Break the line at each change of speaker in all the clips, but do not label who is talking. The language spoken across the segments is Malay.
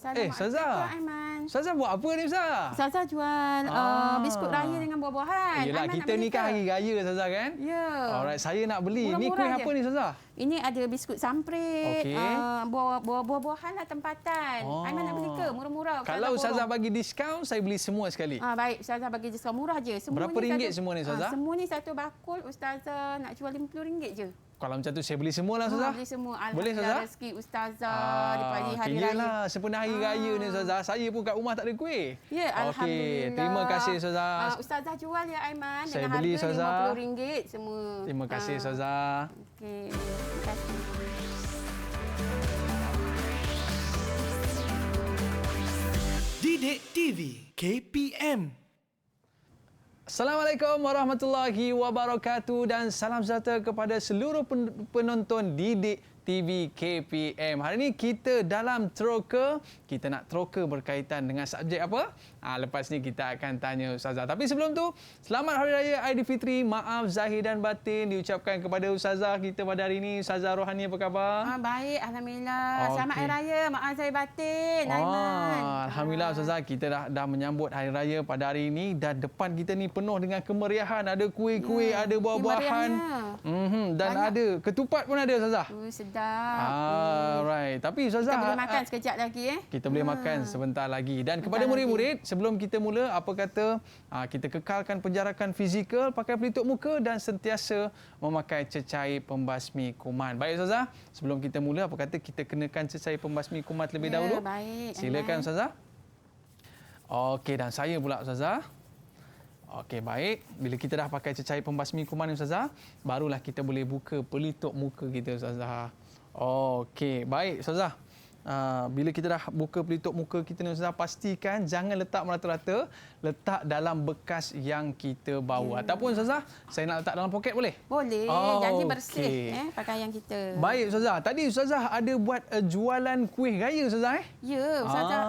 Ustazah.
Aiman.
Ustazah buat apa ni Ustazah?
Ustazah jual biskut raya dengan buah-buahan.
Yelah, kita ni kan hari raya Ustazah kan?
Ya.
Alright, saya nak beli.
Murah-murah
Ni kuih
je.
apa ni Ustazah?
Ini ada biskut samprit,
Okey.
buah-buahan lah tempatan. Aiman nak beli ke? Murah-murah.
Kalau Ustazah bagi diskaun, saya beli semua sekali.
Baik, Ustazah bagi diskaun murah je.
Berapa ringgit semua ni Ustazah?
Semua ni satu bakul Ustazah nak jual RM50 je.
Kalau macam tu saya beli semua lah Ustazah.
Beli semua.
Boleh Ustazah?
Rezeki Ustazah daripada hari raya.
Yelah, sempena hari raya ni Ustazah. Saya pun kat rumah tak ada kuih.
Ya, Alhamdulillah.
Terima kasih Ustazah.
Ustazah jual ya Aiman
Saya
dengan
beli,
harga
Ustazah.
RM50 semua.
Terima kasih Ustazah.
Okey, terima kasih.
Didik TV KPM.
Assalamualaikum warahmatullahi wabarakatuh dan salam sejahtera kepada seluruh penonton Didik TV KPM. Hari ini kita dalam troka. Kita nak troka berkaitan dengan subjek apa? Lepas ni kita akan tanya Ustazah. Tapi sebelum tu, selamat Hari Raya Aidilfitri. Maaf zahir dan batin diucapkan kepada Ustazah kita pada hari ini. Ustazah Rohani apa khabar?
Baik, Alhamdulillah. Selamat Hari Raya. Maaf zahir batin. Aiman.
Alhamdulillah Ustazah, kita dah menyambut Hari Raya pada hari ini dan depan kita ni penuh dengan kemeriahan. Ada kuih-kuih, ada buah-buahan. Dan banyak. Ada ketupat pun ada Ustazah.
Sedap.
Right. Tapi Ustazah,
kita boleh makan sekejap lagi
Kita boleh makan sebentar lagi. Dan kepada murid-murid, sebelum kita mula, apa kata kita kekalkan penjarakan fizikal, pakai pelitup muka dan sentiasa memakai cecair pembasmi kuman. Baik Ustazah, sebelum kita mula, apa kata kita kenakan cecair pembasmi kuman terlebih dahulu?
Baik.
Silakan Ustazah. Okey, dan saya pula Ustazah. Okey, baik. Bila kita dah pakai cecair pembasmi kuman ni Ustazah, barulah kita boleh buka pelitup muka kita Ustazah. Okey, baik Ustazah. Bila kita dah buka pelitup muka kita ni Ustazah, pastikan jangan letak merata-rata, letak dalam bekas yang kita bawa. Ataupun Ustazah, saya nak letak dalam poket boleh?
Boleh. Jadi bersih pakaian kita.
Baik Ustazah. Tadi Ustazah ada buat jualan kuih raya Ustazah
Ya, Ustazah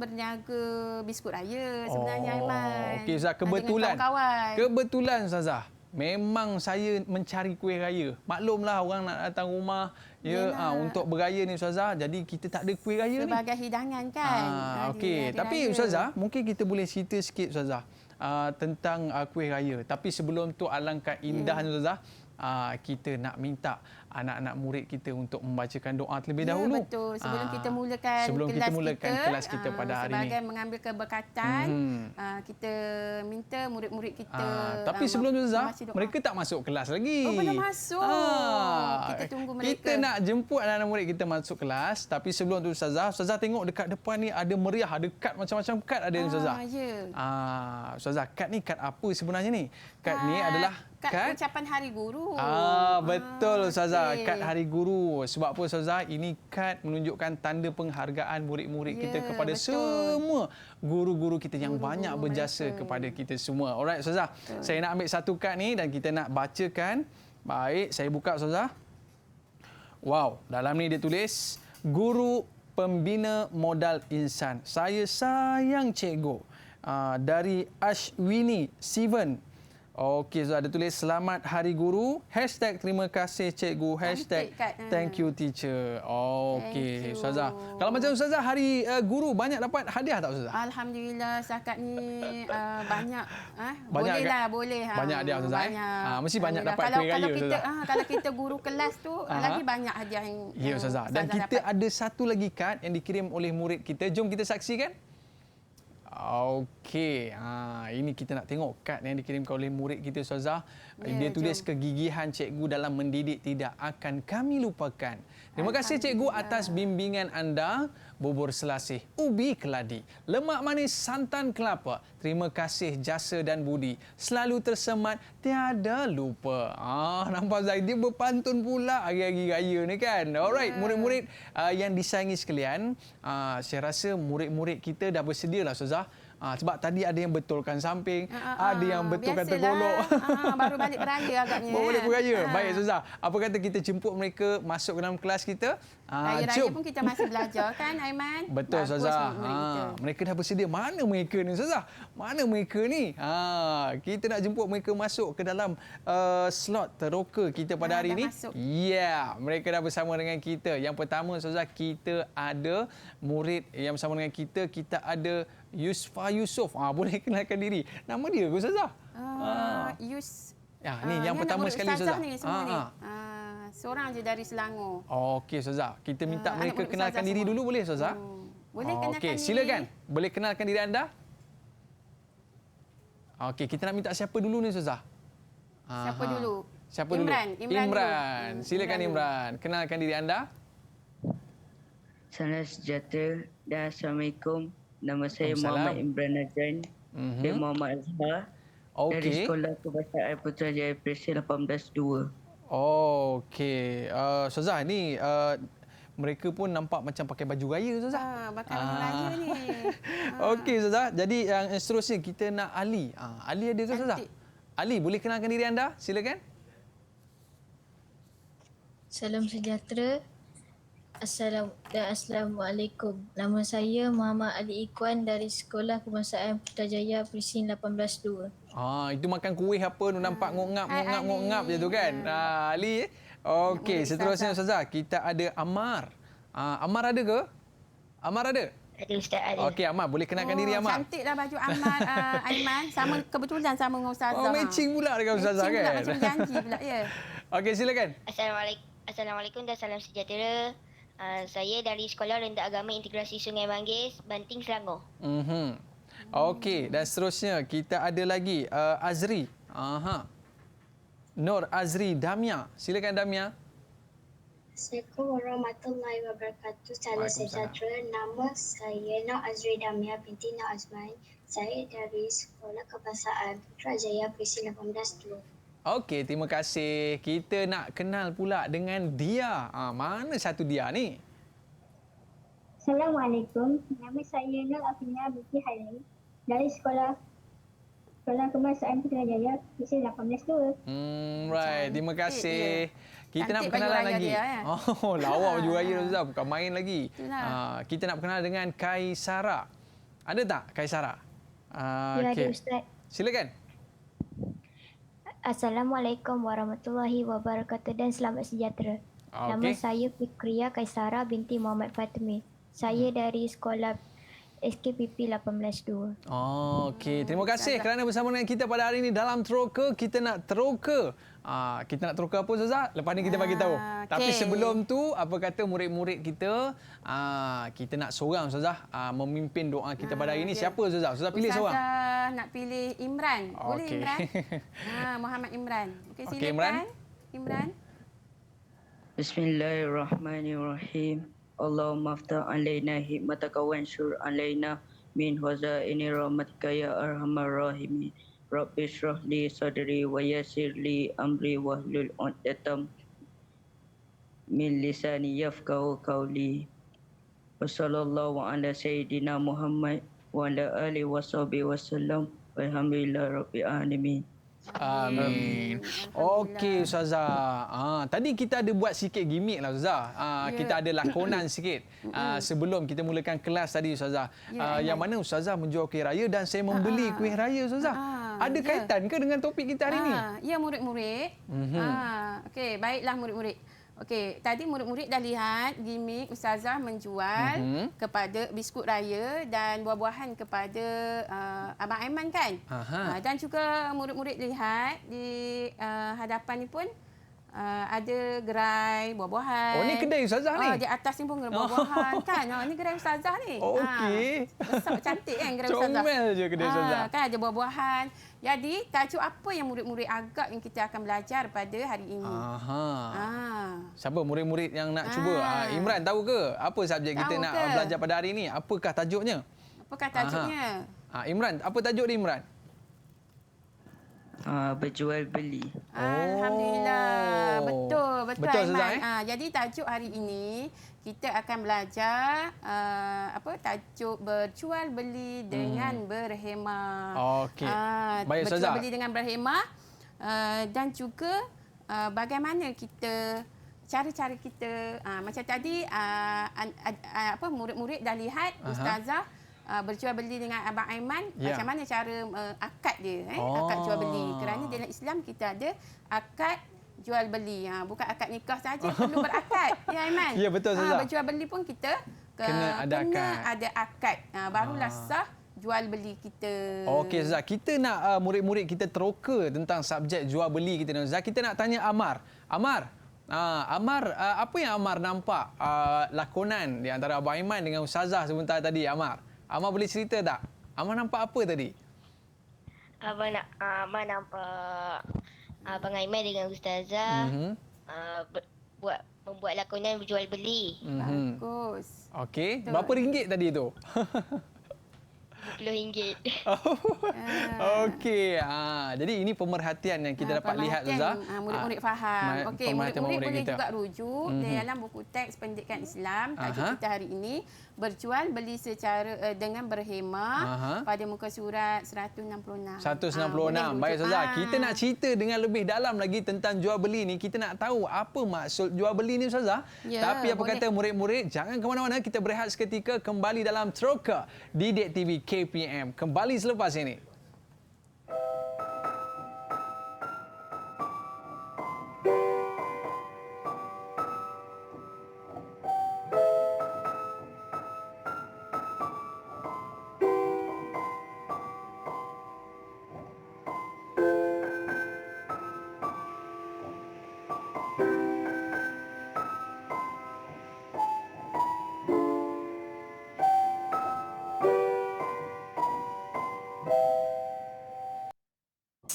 berniaga biskut raya sebenarnya Aiman.
Okey Ustazah, kebetulan Ustazah, memang saya mencari kuih raya. Maklumlah orang nak datang rumah untuk beraya ni Ustazah. Jadi kita tak ada kuih raya ni.
Sebagai hidangan kan.
Okey, tapi Ustazah, mungkin kita boleh cerita sikit Ustazah tentang kuih raya. Tapi sebelum tu alangkah indahnya Ustazah, kita nak minta anak-anak murid kita untuk membacakan doa terlebih dahulu.
Betul. Sebelum kita mulakan
kelas kita pada hari ini.
Sebagai mengambil keberkatan, kita minta murid-murid kita.
Tapi sebelum tu Ustazah, mereka tak masuk kelas lagi.
Belum masuk. Kita tunggu mereka.
Kita nak jemput anak-anak murid kita masuk kelas. Tapi sebelum tu Ustazah tengok dekat depan ni ada meriah, ada kad macam-macam kad ada ni Ustazah. Ustazah, kad ni kad apa sebenarnya ni? Kad ni adalah
kad ucapan Hari Guru.
Betul Ustazah, kad Hari Guru. Sebab apa Ustazah? Ini kad menunjukkan tanda penghargaan murid-murid kita kepada semua guru-guru kita yang banyak berjasa kepada kita semua. Alright Ustazah, saya nak ambil satu kad ni dan kita nak bacakan. Baik, saya buka Ustazah. Wow, dalam ni dia tulis, Guru Pembina Modal Insan. Saya sayang cikgu. Dari Ashwini Sivan. Okey, so ada tulis selamat Hari Guru, #terima kasih cikgu, #thank you teacher. Okey, Ustazah. Kalau macam Ustazah Hari Guru banyak dapat hadiah tak Ustazah?
Alhamdulillah setakat ni banyak. Boleh.
Banyak hadiah Ustazah. Mesti banyak dapat kuih raya Ustazah.
Kalau kita guru kelas tu lagi banyak hadiah yang
ya Ustazah. Dan kita ada satu lagi kad yang dikirim oleh murid kita. Jom kita saksikan. Okey, ini kita nak tengok kad yang dikirimkan oleh murid kita Ustazah. Dia tulis kegigihan cikgu dalam mendidik tidak akan kami lupakan. Terima kasih cikgu atas bimbingan anda. Bubur selasih, ubi keladi, lemak manis santan kelapa. Terima kasih jasa dan budi. Selalu tersemat, tiada lupa. Nampak Zai, dia berpantun pula hari-hari raya ni kan. Alright, murid-murid yang disayangi sekalian, saya rasa murid-murid kita dah bersedialah Ustazah. Sebab tadi ada yang betulkan samping, ada yang betulkan tergolok.
Baru balik beraya agaknya.
Baru balik beraya. Baik Ustazah, apa kata kita jemput mereka masuk ke dalam kelas kita
Raya-raya pun kita masih belajar kan, Aiman?
Betul,
Bagus
Ustazah.
murid-murid kita.
Mereka dah bersedia. Mana mereka ni, Ustazah? Mana mereka ni? Kita nak jemput mereka masuk ke dalam slot teroka kita pada hari
dah
ini.
masuk.
Ya, mereka dah bersama dengan kita. Yang pertama, Ustazah, kita ada murid yang bersama dengan kita. Kita ada Yusfa Yusof. Boleh kenalkan diri. Nama dia ke, Ustazah? Ya, ni yang pertama sekali, Ustazah.
Ni semua ni. Seorang je dari Selangor.
Okey, Ustazah. Kita minta
anak
mereka
murid
kenalkan
Ustazah
diri
semua.
dulu, boleh, Ustazah?
Boleh kenalkan
Okey,
diri.
silakan. Boleh kenalkan diri anda? Okey, kita nak minta siapa dulu ni, Ustazah?
Siapa dulu?
Siapa
Imran.
dulu?
Imran dulu.
Silakan,
Imran dulu.
Imran. Kenalkan diri anda.
Salam sejahtera dan Assalamualaikum. Nama saya
Waalaikumsalam.
Muhammad Imran Nazran bin Muhammad Azhar dari
Okey.
Sekolah Kebangsaan Putrajaya Persia 18-2.
Okey. Ustazah, ni mereka pun nampak macam pakai baju raya, Ustazah.
Bakal orang raya ni.
Okey, Ustazah. Jadi yang seterusnya kita nak Ali. Ali ada ke, Ustazah?
Cantik.
Ali, boleh kenalkan diri anda? Silakan.
Salam sejahtera. Assalamualaikum. Nama saya Muhammad Ali Ikwan dari Sekolah Kebangsaan Putrajaya Prisin 18-2.
Itu makan kuih apa tu nampak ngok-ngap je tu kan. Ali. Okey,
Murid
seterusnya Ustazah, kita ada Ammar. Ammar ada ke? Ammar ada?
Ada Ustaz ada.
Okey, Ammar, boleh kenalkan diri Ammar.
Cantiklah baju Ammar, Aiman. Sama kebetulan sama dengan Ustazah.
Matching pula dengan Ustazah
Matching
kan.
pula, macam janji pula, ya.
Okey, silakan.
Assalamualaikum dan salam sejahtera. Saya dari Sekolah Rendah Agama Integrasi Sungai Manggis, Banting, Selangor.
Okey, dan seterusnya kita ada lagi Azri. Nur Azri Damia. Silakan Damia.
Assalamualaikum warahmatullahi wabarakatuh. Salam sejahtera. Nama saya Nur Azri Damia binti Nur Azman. Saya dari Sekolah Kebangsaan Putrajaya Persi 18-2.
Okey, terima kasih. Kita nak kenal pula dengan Dia. Mana satu Dia ni?
Assalamualaikum. Nama saya Nur Afina binti Hailai dari Sekolah Kebangsaan Putrajaya Persi 18-2.
Right, terima kasih. Kita nak
Cantik
berkenalan
baju raya
lagi.
dia, ya?
Lawa baju raya Ustaz, bukan main lagi.
Itulah.
Kita nak berkenalan dengan Kaisara. Ada tak Kaisara?
Ya, ada Ustaz.
Silakan.
Assalamualaikum warahmatullahi wabarakatuh dan selamat sejahtera. Nama
Okey.
saya Fikriya Kaisara binti Muhammad Fatimi. Saya dari Sekolah SKPP 18-2.
Okey, terima kasih kerana bersama dengan kita pada hari ini dalam Teroka. Kita nak teroka. Kita nak teroka apa, Ustazah? Lepas ni kita bagi tahu. Tapi sebelum tu, apa kata murid-murid kita, kita nak seorang, Ustazah, memimpin doa kita pada hari ini. Siapa, Ustazah? Ustazah pilih seorang.
Ustazah nak pilih Imran. Boleh
Okey.
Imran? Muhammad Imran. Okey,
Okey,
silakan.
Imran.
Imran.
Bismillahirrahmanirrahim. Allahumma aftah alaina hikmataka wanshur alaina min hazaini rahmatika ya arhamar rahimin. Rabbi shrah li sadri wa yassir li amri wahlul 'uqdatam min lisani yafqahu qawli. Wa sallallahu ala sayyidina Muhammad wa ala alihi washabihi wasallam. Walhamdulillahi rabbil alamin.
Amin. Okey, Ustazah. Tadi kita ada buat sikit gimmick lah, Ustazah. Kita ada lakonan sikit sebelum kita mulakan kelas tadi, Ustazah. Yang mana Ustazah menjual kuih raya dan saya membeli kuih raya, Ustazah. Ada kaitan ke dengan topik kita hari ini?
Ya, murid-murid. Okey, baiklah murid-murid. Okey, tadi murid-murid dah lihat gimmick Ustazah menjual kepada biskut raya dan buah-buahan kepada Abang Aiman kan? Dan juga murid-murid lihat di hadapan ni pun ada gerai buah-buahan.
Oh, ni kedai Ustazah ni?
Di atas ni pun gerai buah-buahan kan? Ni gerai Ustazah ni.
Okey.
Besar, cantik kan gerai Ustazah?
Comel je kedai Ustazah.
Kan ada buah-buahan. Jadi, tajuk apa yang murid-murid agak yang kita akan belajar pada hari ini?
Siapa murid-murid yang nak cuba? Imran tahu ke apa subjek kita
Tahu
nak
ke?
belajar pada hari ini? Apakah tajuknya?
Apakah tajuknya?
Imran, apa tajuk dia Imran?
Berjual beli.
Alhamdulillah. Betul
Betul, Ustazah,
Aiman. Jadi tajuk hari ini kita akan belajar tajuk berjual beli dengan berhemah.
Okey. Baik,
berjual
Ustazah.
beli dengan berhemah dan juga bagaimana kita cara-cara kita macam tadi murid-murid dah lihat ustazah berjual beli dengan Abang Aiman, macam mana cara akad dia, akad jual beli. Kerana dalam Islam kita ada akad jual beli, bukan akad nikah saja, perlu berakad. Ya Aiman.
Ya, betul Ustazah.
Berjual beli pun kita
kena ada akad.
Barulah sah jual beli kita.
Okey Ustazah, kita nak murid-murid kita teroka tentang subjek jual beli kita ni Ustazah. Kita nak tanya Amar. Amar, apa yang Amar nampak lakonan di antara Abang Aiman dengan Ustazah sebentar tadi, Amar? Amar boleh cerita tak? Amar nampak apa tadi?
Abang nampak Abang Aiman dengan Ustazah membuat lakonan berjual beli.
Bagus.
Okey, berapa ringgit tadi tu?
RM20.
Okey. Jadi ini pemerhatian yang kita dapat lihat Ustazah.
Murid-murid faham. Okey, murid-murid boleh
kita
juga rujuk dalam buku teks pendidikan Islam. Tajuk kita hari ini berjual beli secara dengan berhemah pada muka surat 166.
166. Baik Ustazah, kita nak cerita dengan lebih dalam lagi tentang jual beli ni. Kita nak tahu apa maksud jual beli ni Ustazah. Tapi apa kata murid-murid, jangan ke mana-mana, kita berehat seketika kembali dalam Teroka Didik TV KPM. Kembali selepas ini.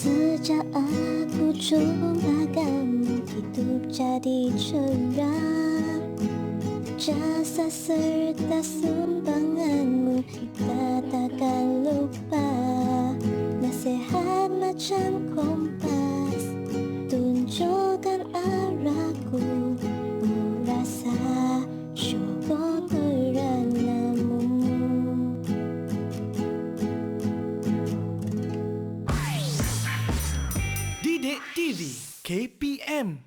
Sejak aku jumpa kamu, hidup jadi cerah. Jasa serta sumbanganmu kita takkan lupa. Nasihat macam kompas, tunjukkan arahku. Ku rasa syukur keranamu.
Didik TV KPM.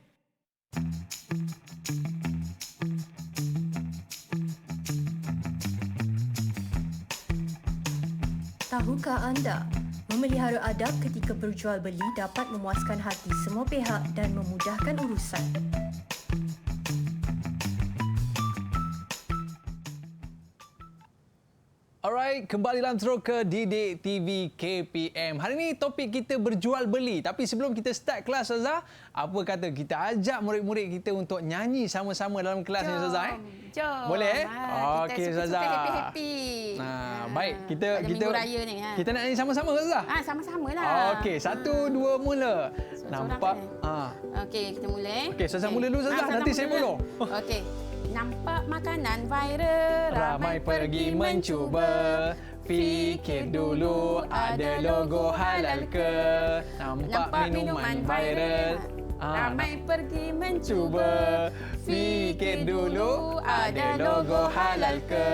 Tahukah anda, memelihara adab ketika berjual beli dapat memuaskan hati semua pihak dan memudahkan urusan.
Alright, kembali dalam Teroka Didik TV KPM. Hari ini topik kita berjual beli. Tapi sebelum kita start kelas Ustazah, apa kata kita ajak murid-murid kita untuk nyanyi sama-sama dalam kelas ni Ustazah?
Jom.
Boleh?
Kita
Okey Ustazah.
happy-happy.
Baik, kita
raya ni,
kita nak nyanyi sama-sama Ustazah?
Sama-samalah.
Okey, 1 2 mula. Nampak?
Okey, kita mula.
Okey, Ustazah mula dulu Ustazah, nanti saya follow.
Okey. Nampak makanan viral,
ramai pergi mencuba. Fikir dulu ada logo halal ke? Nampak minuman viral,
ramai pergi mencuba.
Fikir dulu ada logo halal ke?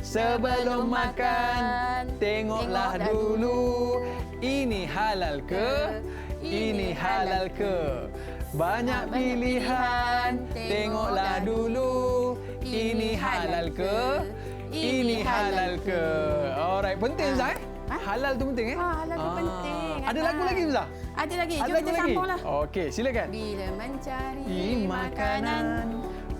Sebelum makan, tengoklah dulu. Ini halal ke? Ini halal ke? Banyak pilihan, tengoklah dulu. Ini halal ke? Ini halal ke? Alright, penting Zai? Halal tu penting
Halal tu penting.
Ada lagu lagi Ustaz?
Ada lagi.
Ada
Jom
lagu
kita
lagi?
sambunglah.
Okey, silakan.
Bila mencari
makanan,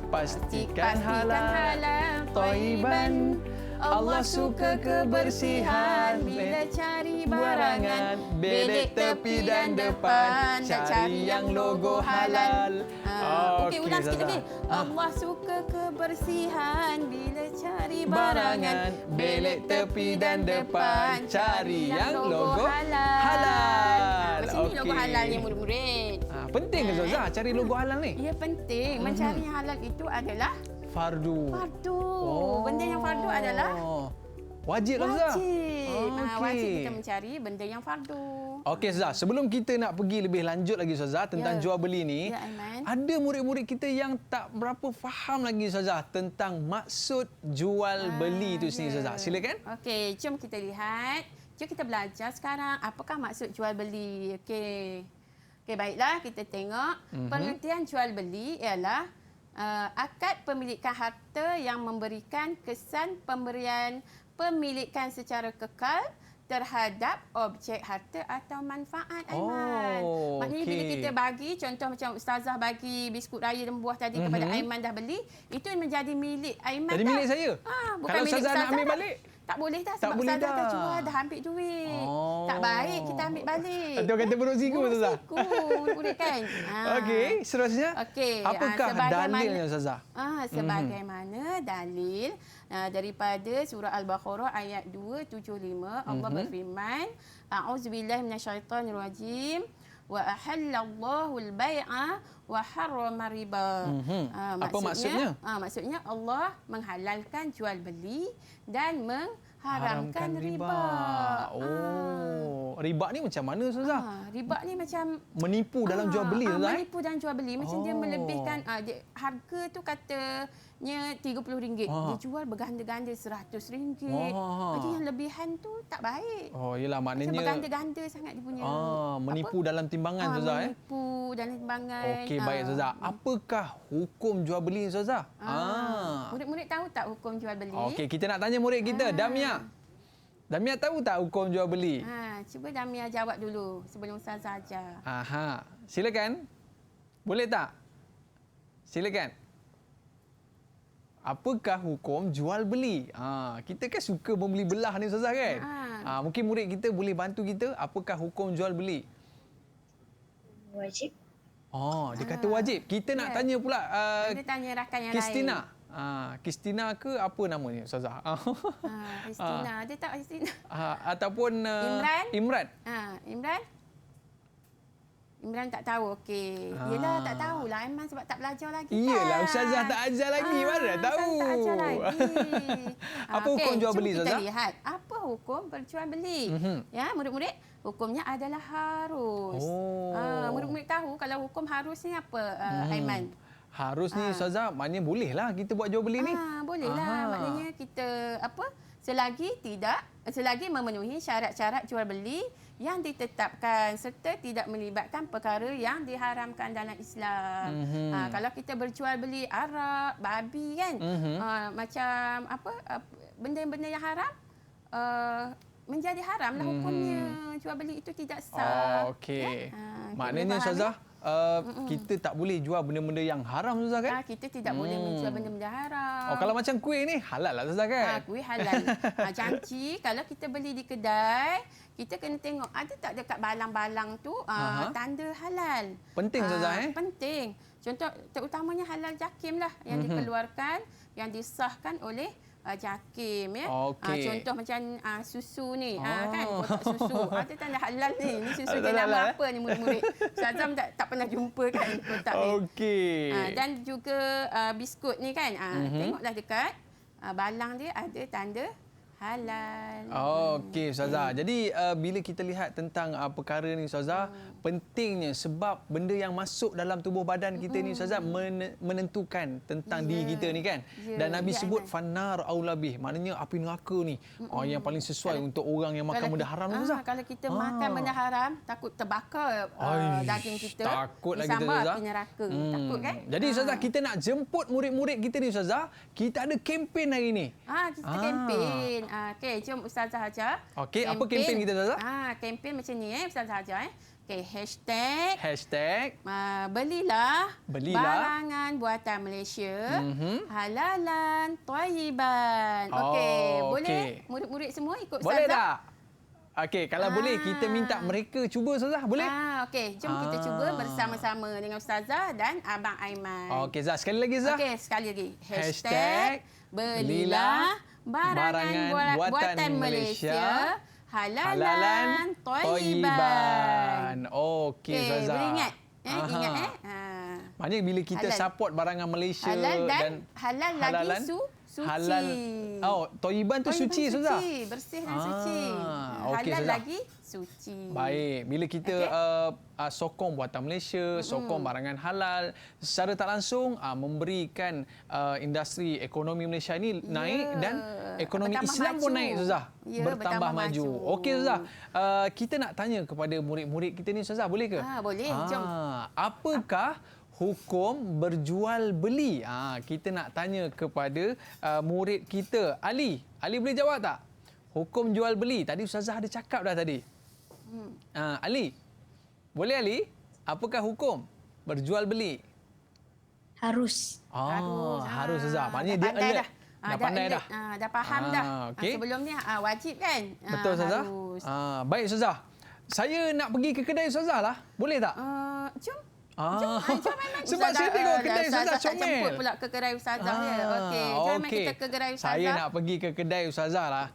pastikan halal, thayyiban. Allah suka kebersihan.
Bila cari barangan,
belik tepi dan depan, cari yang logo halal.
Okey, ulang sikit lagi. Allah suka kebersihan. Bila cari barangan,
belik tepi dan depan, cari yang logo halal.
Macam ni logo halalnya murid-murid.
Penting ke Zazah cari logo halal ni?
Ya, penting. Mencari yang halal itu adalah
fardu.
Benda yang fardu adalah
wajib lah Zazah.
Wajib kita mencari benda yang fardu.
Okey Zazah, sebelum kita nak pergi lebih lanjut lagi Zazah tentang jual beli ni, ada murid-murid kita yang tak berapa faham lagi Zazah tentang maksud jual beli itu sendiri Zazah. Silakan.
Okey, jom kita lihat. Jom kita belajar sekarang apakah maksud jual beli. Okey, baiklah kita tengok. Pengertian jual beli ialah akad pemilikan harta yang memberikan kesan pemberian pemilikan secara kekal terhadap objek harta atau manfaat, Aiman. Maknanya bila kita bagi, contoh macam Ustazah bagi biskut raya dan buah tadi kepada Aiman dah beli, itu menjadi milik Aiman.
Jadi milik saya?
Bukan
Kalau
milik
Ustazah nak ambil
dah.
balik?
Tak boleh dah
Tak
sebab
boleh
Ustazah dah
dah.
jual, dah ambil duit. Tak baik kita ambil balik.
Atau kata buruk siku, Ustazah?
Murid kan.
Okey, seterusnya.
Okey.
Apakah dalilnya, Ustazah?
Sebagaimana dalil daripada surah Al-Baqarah ayat 275, Allah berfirman, A'udzubillahi minasyaitonirrajim. Wa ahallallahu al-bai'a wa harrama riba.
Apa maksudnya?
Maksudnya Allah menghalalkan jual beli dan mengharamkan riba.
Riba ni macam mana, Ustazah?
Riba ni macam
Menipu dalam jual beli, Ustazah?
Menipu dalam jual beli. Macam dia melebihkan harga tu katanya RM30. Dia jual berganda-ganda RM100. Jadi yang lebihan tu tak baik.
Yelah, maknanya
macam berganda-ganda sangat dia punya.
Menipu dalam timbangan, Ustazah.
Menipu dalam timbangan.
Okey, baik, Ustazah. Apakah hukum jual beli, Ustazah?
Murid-murid tahu tak hukum jual beli?
Okey, kita nak tanya murid kita, Damia. Damia tahu tak hukum jual beli?
Cuba Damia jawab dulu sebelum Ustazah ajar.
Silakan. Boleh tak? Silakan. Apakah hukum jual beli? Kita kan suka membeli belah ni, Ustazah kan? Mungkin murid kita boleh bantu kita. Apakah hukum jual beli?
Wajib.
Dia kata wajib. Kita nak tanya pula
Kita tanya rakan yang
Kristina.
lain.
Kristina ke apa namanya, Ustazah?
Kristina. Dia tak Kristina.
Ataupun
Imran. Imran? Imran tak tahu. Okey. Yelah, tak tahulah Aiman sebab tak belajar lagi.
Iyalah, Ustazah tak ajar lagi. Mana dah tahu.
Tak ajar lagi.
Apa hukum jual beli,
Ustazah?
Ustazah?
Kita lihat apa hukum berjual beli. Ya, murid-murid, hukumnya adalah harus. Murid-murid tahu kalau hukum harus ni apa, Aiman?
Harus ni, Ustazah, maknanya bolehlah kita buat jual beli ni.
Bolehlah. Maknanya kita selagi memenuhi syarat-syarat jual beli yang ditetapkan serta tidak melibatkan perkara yang diharamkan dalam Islam. Kalau kita berjual beli arak, babi kan, macam apa benda-benda yang haram menjadi haram lah hukumnya. Jual beli itu tidak sah.
Okey.
Ya?
Maknanya, Ustazah, kita tak boleh jual benda-benda yang haram, Ustazah kan?
Kita tidak boleh menjual benda-benda haram.
Kalau macam kuih ni halal lah, Ustazah kan?
Kuih halal. Janji kalau kita beli di kedai, kita kena tengok ada tak dekat balang-balang tu tanda halal.
Penting, Ustazah
Penting. Contoh terutamanya halal JAKIM lah yang dikeluarkan, yang disahkan oleh JAKIM ya. Contoh macam susu ni kan, kotak susu. Ada tanda halal ni. Ni susu dia nama apa ni murid-murid? Ustazah tak pernah jumpa kan kotak ni. Dan juga biskut ni kan. Tengoklah dekat balang dia ada tanda halal.
Okey, Ustazah. Jadi bila kita lihat tentang perkara ni, Ustazah, pentingnya sebab benda yang masuk dalam tubuh badan kita ni, Ustazah, menentukan tentang diri kita ni kan. Dan Nabi sebut fannar aulabih, maknanya api neraka ni yang paling sesuai untuk orang yang makan benda haram ni, Ustazah.
Kalau kita makan benda haram, takut terbakar daging kita.
Takutlah kita,
Ustazah.
Ustazah.
Api neraka. Takut kan?
Jadi, Ustazah, kita nak jemput murid-murid kita ni, Ustazah. Kita ada kempen hari ni.
Kita kempen. Okey, jom Ustazah ajar.
Okey, apa kempen kita, Ustazah?
Kempen macam ni Ustazah ajar Okey,
hashtag
belilah barangan buatan Malaysia, halalan, thayyiban. Okey, boleh murid-murid semua ikut Ustazah?
Boleh tak? Okey, kalau boleh kita minta mereka cuba, Ustazah, boleh?
Okey, jom kita cuba bersama-sama dengan Ustazah dan Abang Aiman.
Okey, Zah, sekali lagi, Zah.
Okey, sekali lagi. Hashtag belilah barangan buatan Malaysia, halalan, thayyiban.
Okey, Ustazah.
Boleh ingat? Ingat
Maknanya bila kita support barangan Malaysia
halal
dan
halal lagi suci.
Halal. Thayyiban tu suci, Ustazah.
Bersih dan suci.
Okey,
halal
Ustazah.
lagi suci.
Baik, bila kita sokong buatan Malaysia, sokong barangan halal, secara tak langsung memberikan industri ekonomi Malaysia ini naik dan ekonomi Islam pun naik, Ustazah. Bertambah maju. Okey, Ustazah. Kita nak tanya kepada murid-murid kita ni, Ustazah, boleh ke?
Boleh, jom.
Apakah hukum berjual beli? Kita nak tanya kepada murid kita. Ali boleh jawab tak? Hukum jual beli. Tadi Ustazah ada cakap dah tadi. Ali, boleh Ali? Apakah hukum berjual beli?
Harus.
Harus Ustazah. Maknanya dia
pandai
alert. Dah pandai dah.
Dah faham dah.
Okey.
Sebelum ni wajib kan?
Betul Ustazah?
Harus.
Baik Ustazah. Saya nak pergi ke kedai Ustazah lah. Boleh tak?
Jom.
Sebab
Ustazah,
saya tengok kedai Ustazah
tak
comel.
jemput pula ke kedai Ustazah dia. Okey. Jom kita ke kedai Ustazah.
Saya nak pergi ke kedai Ustazah lah.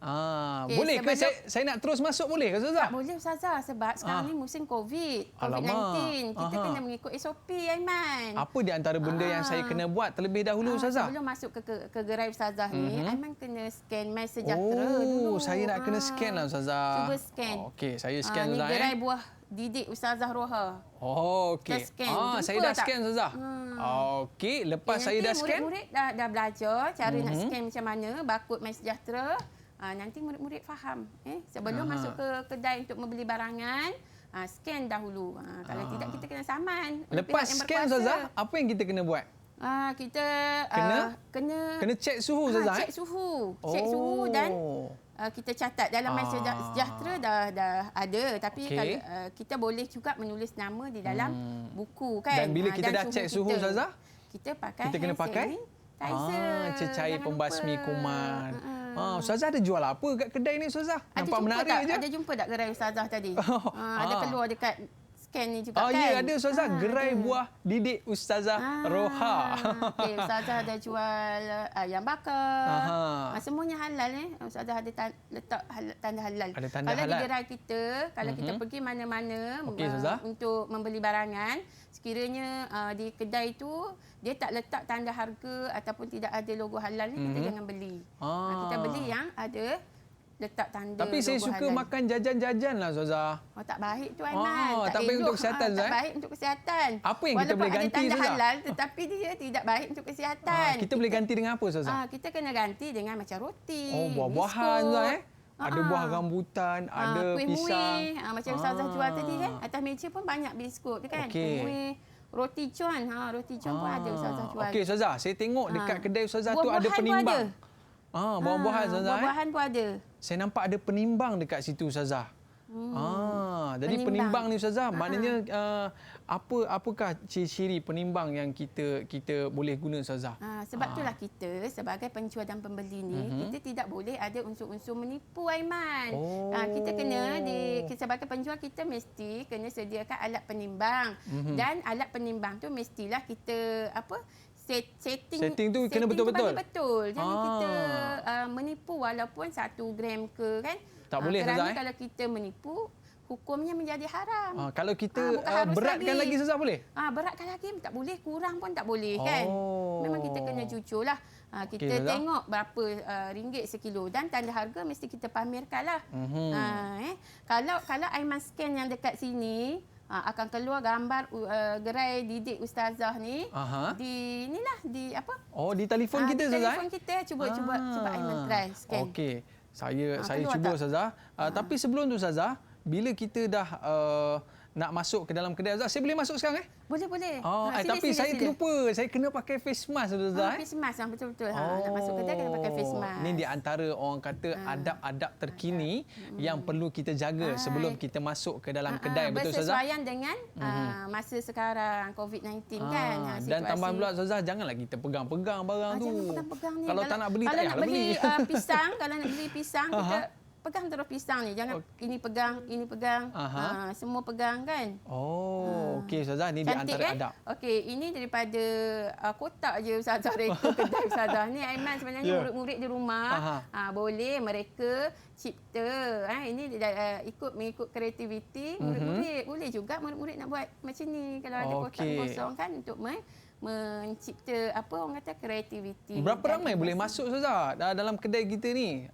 Okey,
Boleh ke saya nak terus masuk boleh ke Ustazah?
Tak boleh Ustazah sebab sekarang ni musim COVID-19. Kita kena mengikut SOP, Aiman.
Apa di antara benda yang saya kena buat terlebih dahulu Ustazah?
Sebelum masuk ke gerai Ustazah ni, Aiman kena scan My Sejahtera dulu.
Saya nak kena scan lah Ustazah.
Cuba scan.
Okey, saya scan
Ni
Ustazah.
gerai buah didik Ustazah Roha.
Okey.
Kita scan.
Saya dah scan Ustazah. Okey, lepas saya dah scan.
Murid-murid dah belajar cara nak scan macam mana, barcode My Sejahtera. Nanti murid-murid faham. Sebelum masuk ke kedai untuk membeli barangan, scan dahulu. Kalau tidak, kita kena saman.
Lepas scan Ustazah, apa yang kita kena buat?
Kita
kena cek suhu Ustazah.
Cek suhu. Cek suhu dan kita catat dalam My Sejahtera dah ada, tapi kalau, kita boleh juga menulis nama di dalam buku kan.
Dan bila kita dah cek suhu Ustazah,
kita pakai
kena pakai cecair pembasmi kuman. Ustazah ada jual apa kat kedai ni Ustazah? Nampak menarik je.
Ada jumpa tak gerai Ustazah tadi? Ada keluar dekat scan ni juga kan?
Ya, ada Ustazah. Gerai buah didik Ustazah Roha.
Okay, Ustazah ada jual ayam bakar. Semuanya halal Ustazah ada letak tanda halal.
Ada tanda
kalau
halal.
Di gerai kita, kalau kita pergi mana-mana
Ustazah.
untuk membeli barangan, sekiranya di kedai tu dia tak letak tanda harga ataupun tidak ada logo halal ni, kita jangan beli. Kita beli yang ada letak tanda
Tapi
logo
saya suka
halal.
makan jajan-jajan lah Ustazah.
Tak baik tu Aiman.
tak baik untuk kesihatan
Tak baik untuk kesihatan.
Apa yang kita boleh ganti
Walaupun ada tanda
Ustazah?
halal tetapi dia tidak baik untuk kesihatan.
Kita boleh ganti dengan apa Ustazah?
Kita kena ganti dengan macam roti,
buah-buahan Ustazah Ada buah rambutan, ada pisang.
Kuih-muih. Macam Ustazah jual tadi kan. Atas meja pun banyak biskut tu kan. Kuih-muih. Roti john. Roti john pun ada Ustazah jual.
Okey Ustazah, saya tengok dekat kedai Ustazah tu ada
Buah-buahan pun
penimbang.
ada.
Buah-buahan Ustazah.
Buah-buahan pun ada.
Saya nampak ada penimbang dekat situ Ustazah. Jadi penimbang ni Ustazah, maknanya apakah ciri-ciri penimbang yang kita boleh guna Ustazah?
Sebab itulah kita sebagai penjual dan pembeli ni, kita tidak boleh ada unsur-unsur menipu Aiman. Kita kena sebagai penjual kita mesti kena sediakan alat penimbang. Dan alat penimbang tu mestilah kita setting
tu kena betul-betul.
Betul. Jangan kita menipu walaupun 1 gram ke kan.
Tak boleh
kerana kalau kita menipu, hukumnya menjadi haram.
Kalau kita beratkan lagi Ustazah boleh?
Beratkan lagi tak boleh, kurang pun tak boleh kan. Memang kita kena jujur lah. Kita tengok berapa ringgit sekilo dan tanda harga mesti kita pamerkan lah. Kalau Aiman scan yang dekat sini, akan keluar gambar gerai didik Ustazah ni di
di telefon kita Ustazah.
Di telefon kita. Cuba Aiman try scan.
Okey. Saya cuba
tak?
Ustazah. Tapi sebelum tu Ustazah, bila kita dah nak masuk ke dalam kedai Ustazah, saya boleh masuk sekarang
Boleh.
Tapi saya terlupa. Saya kena pakai face mask Ustazah.
Face mask betul-betul. Nak masuk kedai kena pakai face mask.
Ini di antara orang kata adab-adab terkini yang perlu kita jaga sebelum kita masuk ke dalam kedai, betul Ustazah?
Bersesuaian dengan masa sekarang COVID-19 kan.
Dan tambahan pula Ustazah, janganlah kita pegang-pegang barang tu.
Jangan pegang-pegang ni.
Kalau tak nak beli, tak
payahlah beli.
pisang.
Kalau nak beli pisang, kita pegang terus pisang ni. Jangan ini pegang. Semua pegang kan.
Okey Ustazah, ni di antara adab.
Okey, ini daripada kotak je Ustazah reka kedai Ustazah ni. Aiman sebenarnya murid-murid di rumah boleh mereka cipta. Ini mengikut kreativiti murid-murid. Boleh juga murid-murid nak buat macam ni kalau ada kotak kosong kan untuk mencipta orang kata kreativiti.
Berapa ramai boleh masuk Ustazah dalam kedai kita ni?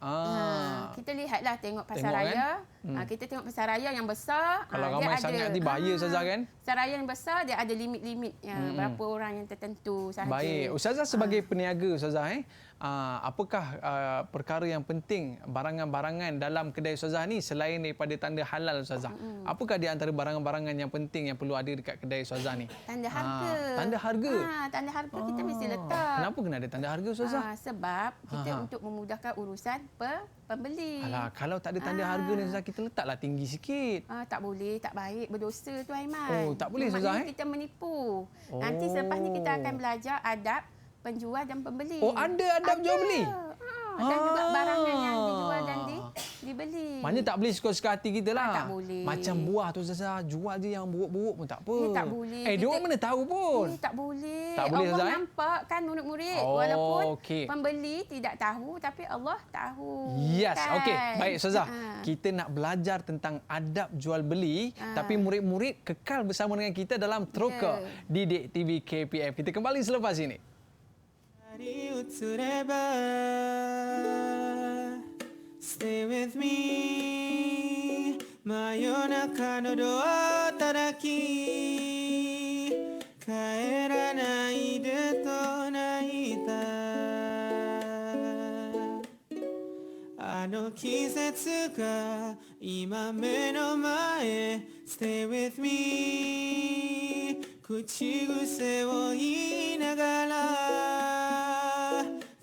Kita lihatlah tengok pasaraya. Kita tengok pasaraya yang besar.
Kalau ramai sangat nanti bahaya Ustazah kan?
Pasaraya yang besar dia ada limit-limit berapa orang yang tertentu sahaja.
Baik. Ustazah sebagai peniaga Ustazah apakah perkara yang penting barangan-barangan dalam kedai Ustazah ni selain daripada tanda halal Ustazah? Apakah di antara barangan-barangan yang penting yang perlu ada dekat kedai Ustazah ni?
Tanda harga.
Tanda harga.
Tanda harga kita mesti letak.
Kenapa kena ada tanda harga Ustazah?
Sebab kita untuk memudahkan urusan pembeli.
Alah, kalau tak ada tanda harga ni Ustazah, kita letaklah tinggi sikit.
Tak boleh, tak baik, berdosa tu Aiman.
Oh, tak boleh Ustazah.
Kita menipu. Nanti selepas ni kita akan belajar adab penjual dan pembeli.
Oh, ada adab jual beli?
Dan juga barangan yang dijual dan dibeli.
Maknanya tak boleh suka-suka hati kita lah.
Tak boleh.
Macam buah tu Ustazah, jual je yang buruk-buruk pun tak apa.
Tak boleh.
Dia orang mana tahu pun.
Tak boleh.
Tak boleh
Allah
Ustazah.
nampak kan murid-murid. Walaupun pembeli tidak tahu tapi Allah tahu.
Yes,
kan?
okey. Baik Ustazah. Kita nak belajar tentang adab jual beli tapi murid-murid kekal bersama dengan kita dalam Troka Didik TV KPM. Kita kembali selepas ini.
Stay with me 真夜中のドア叩き帰らないでと泣いたあの季節が今目の前 Stay with me 口癖を言いながら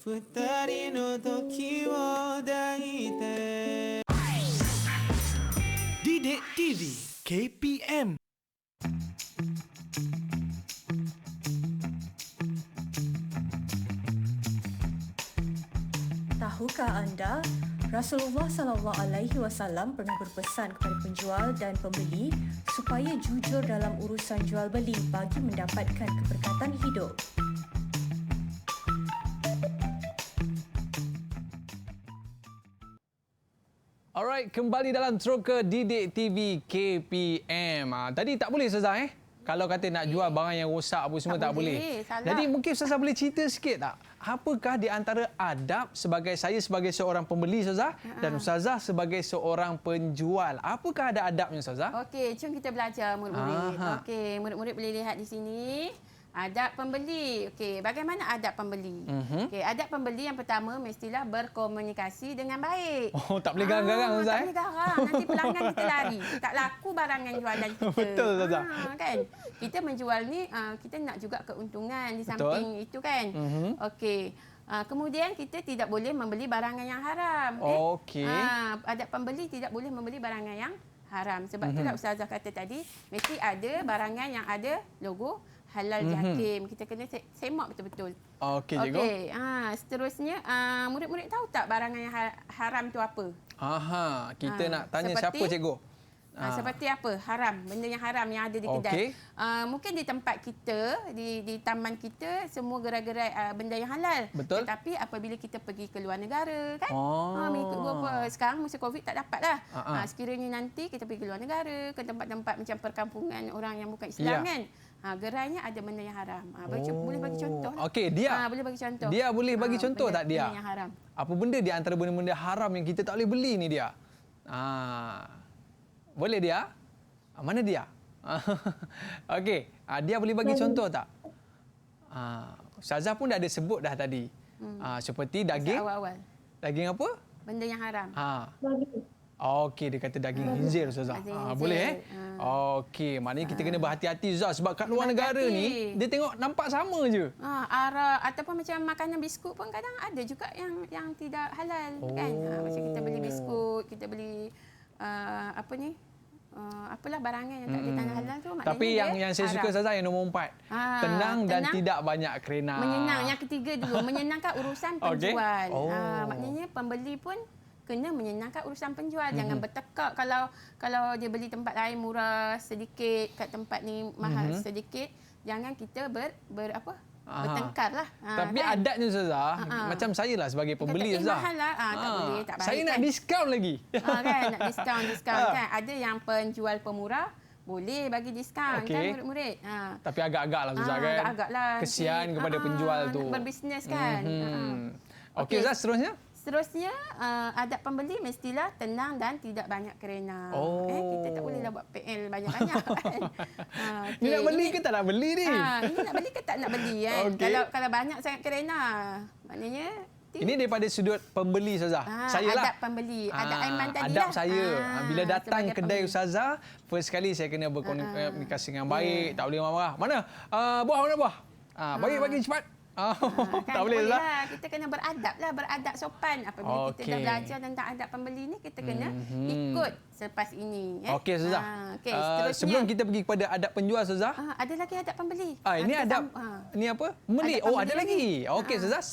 二人の時を抱いて
Didik TV KPM.
Tahukah anda, Rasulullah SAW pernah berpesan kepada penjual dan pembeli supaya jujur dalam urusan jual beli bagi mendapatkan keberkatan hidup.
Alright, kembali dalam Troka Didik TV KPM. Tadi tak boleh Ustazah Kalau kata nak jual barang yang rosak apa semua tak boleh.
Salah.
Jadi mungkin Ustazah boleh cerita sikit tak? Apakah di antara adab saya sebagai seorang pembeli Ustazah dan Ustazah sebagai seorang penjual? Apakah ada adabnya Ustazah?
Okey, jom kita belajar murid-murid. Okey, murid-murid boleh lihat di sini. Adab pembeli. Okey, bagaimana adab pembeli? Okey, adab pembeli yang pertama mestilah berkomunikasi dengan baik.
Oh, tak boleh garang-garang Ustazah.
Tak boleh garang. Nanti pelanggan kita lari. Tak laku barang yang jualan kita.
Betul Ustazah.
Kan? Kita menjual ni kita nak juga keuntungan di samping itu kan. Okey. Kemudian kita tidak boleh membeli barangan yang haram.
Okey.
Adab pembeli tidak boleh membeli barangan yang haram. Sebab itulah Ustazah kata tadi mesti ada barangan yang ada logo halal jakim. Kita kena semak betul-betul.
Okey, cikgu.
Okey, seterusnya murid-murid tahu tak barangan yang haram tu apa?
Kita nak tanya siapa cikgu?
Seperti apa? Haram, benda yang haram yang ada di kedai. Mungkin di tempat kita, di taman kita semua gerai-gerai benda yang halal.
Betul.
Tetapi apabila kita pergi ke luar negara kan? Mengikut sekarang musim Covid tak dapat lah. Sekiranya nanti kita pergi ke luar negara, ke tempat-tempat macam perkampungan orang yang bukan Islam kan? Gerainya ada benda yang haram. Boleh bagi contoh lah.
Okey, dia.
Boleh bagi contoh.
Dia boleh bagi contoh tak dia?
Benda yang haram.
Apa benda di antara benda-benda haram yang kita tak boleh beli ni dia? Boleh dia? Mana dia? Okey, dia boleh bagi contoh tak? Ustazah pun dah ada sebut dah tadi. Seperti daging.
Awal-awal.
Daging apa?
Benda yang haram.
Okey, dia kata daging khinzir Ustazah. Boleh Okey, maknanya kita kena berhati-hati Ustazah sebab kat luar negara ni dia tengok nampak sama je.
Arak ataupun macam makanan biskut pun kadang ada juga yang tidak halal kan. Macam kita beli biskut, kita beli apalah barangan yang tak ada tanda halal tu maknanya.
Tapi yang saya suka Ustazah yang nombor 4. Tenang dan tidak banyak kerena.
Menyenang. Yang ketiga dulu, menyenangkan urusan penjual. Maknanya pembeli pun kena menyenangkan urusan penjual. Jangan bertekak kalau dia beli tempat lain murah sedikit, kat tempat ni mahal sedikit. Jangan kita bertengkar lah.
Tapi kan? Adatnya Ustazah, macam saya lah sebagai pembeli Ustazah.
Mahal lah. Tak boleh, tak baik.
Saya nak diskaun lagi.
Kan, nak diskaun kan. Ada yang penjual pemurah, boleh bagi diskaun kan murid-murid.
Tapi agak-agak lah Ustazah kan.
Agak-agak lah.
Kesian kepada penjual tu.
Berbisnes kan.
Okey Ustazah, seterusnya?
Seterusnya, adab pembeli mestilah tenang dan tidak banyak kerena. Kita tak bolehlah buat PL banyak-banyak kan.
Ni nak beli ke tak nak beli ni?
Ini nak beli ke tak nak beli kan. Kalau banyak sangat kerena, maknanya nanti.
Ini daripada sudut pembeli Ustazah. Saya lah.
Adab pembeli. Adab Aiman tadi
adab
lah.
saya. Bila datang
sebagai
kedai
pembeli.
Ustazah, first kali saya kena berkomunikasi dengan baik. Tak boleh marah-marah. Mana? Buah, mana buah? Bagi cepat. Tak boleh
lah.
lah.
Kita kena beradab sopan. Apabila kita dah belajar tentang adab pembeli ni, kita kena ikut selepas ini.
Okey, Ustazah.
Seterusnya.
Sebelum kita pergi kepada adab penjual, Ustazah.
Ada lagi adab pembeli.
Ini adab, ni apa? Membeli.
Adab
Ada lagi. Okey, Ustazah.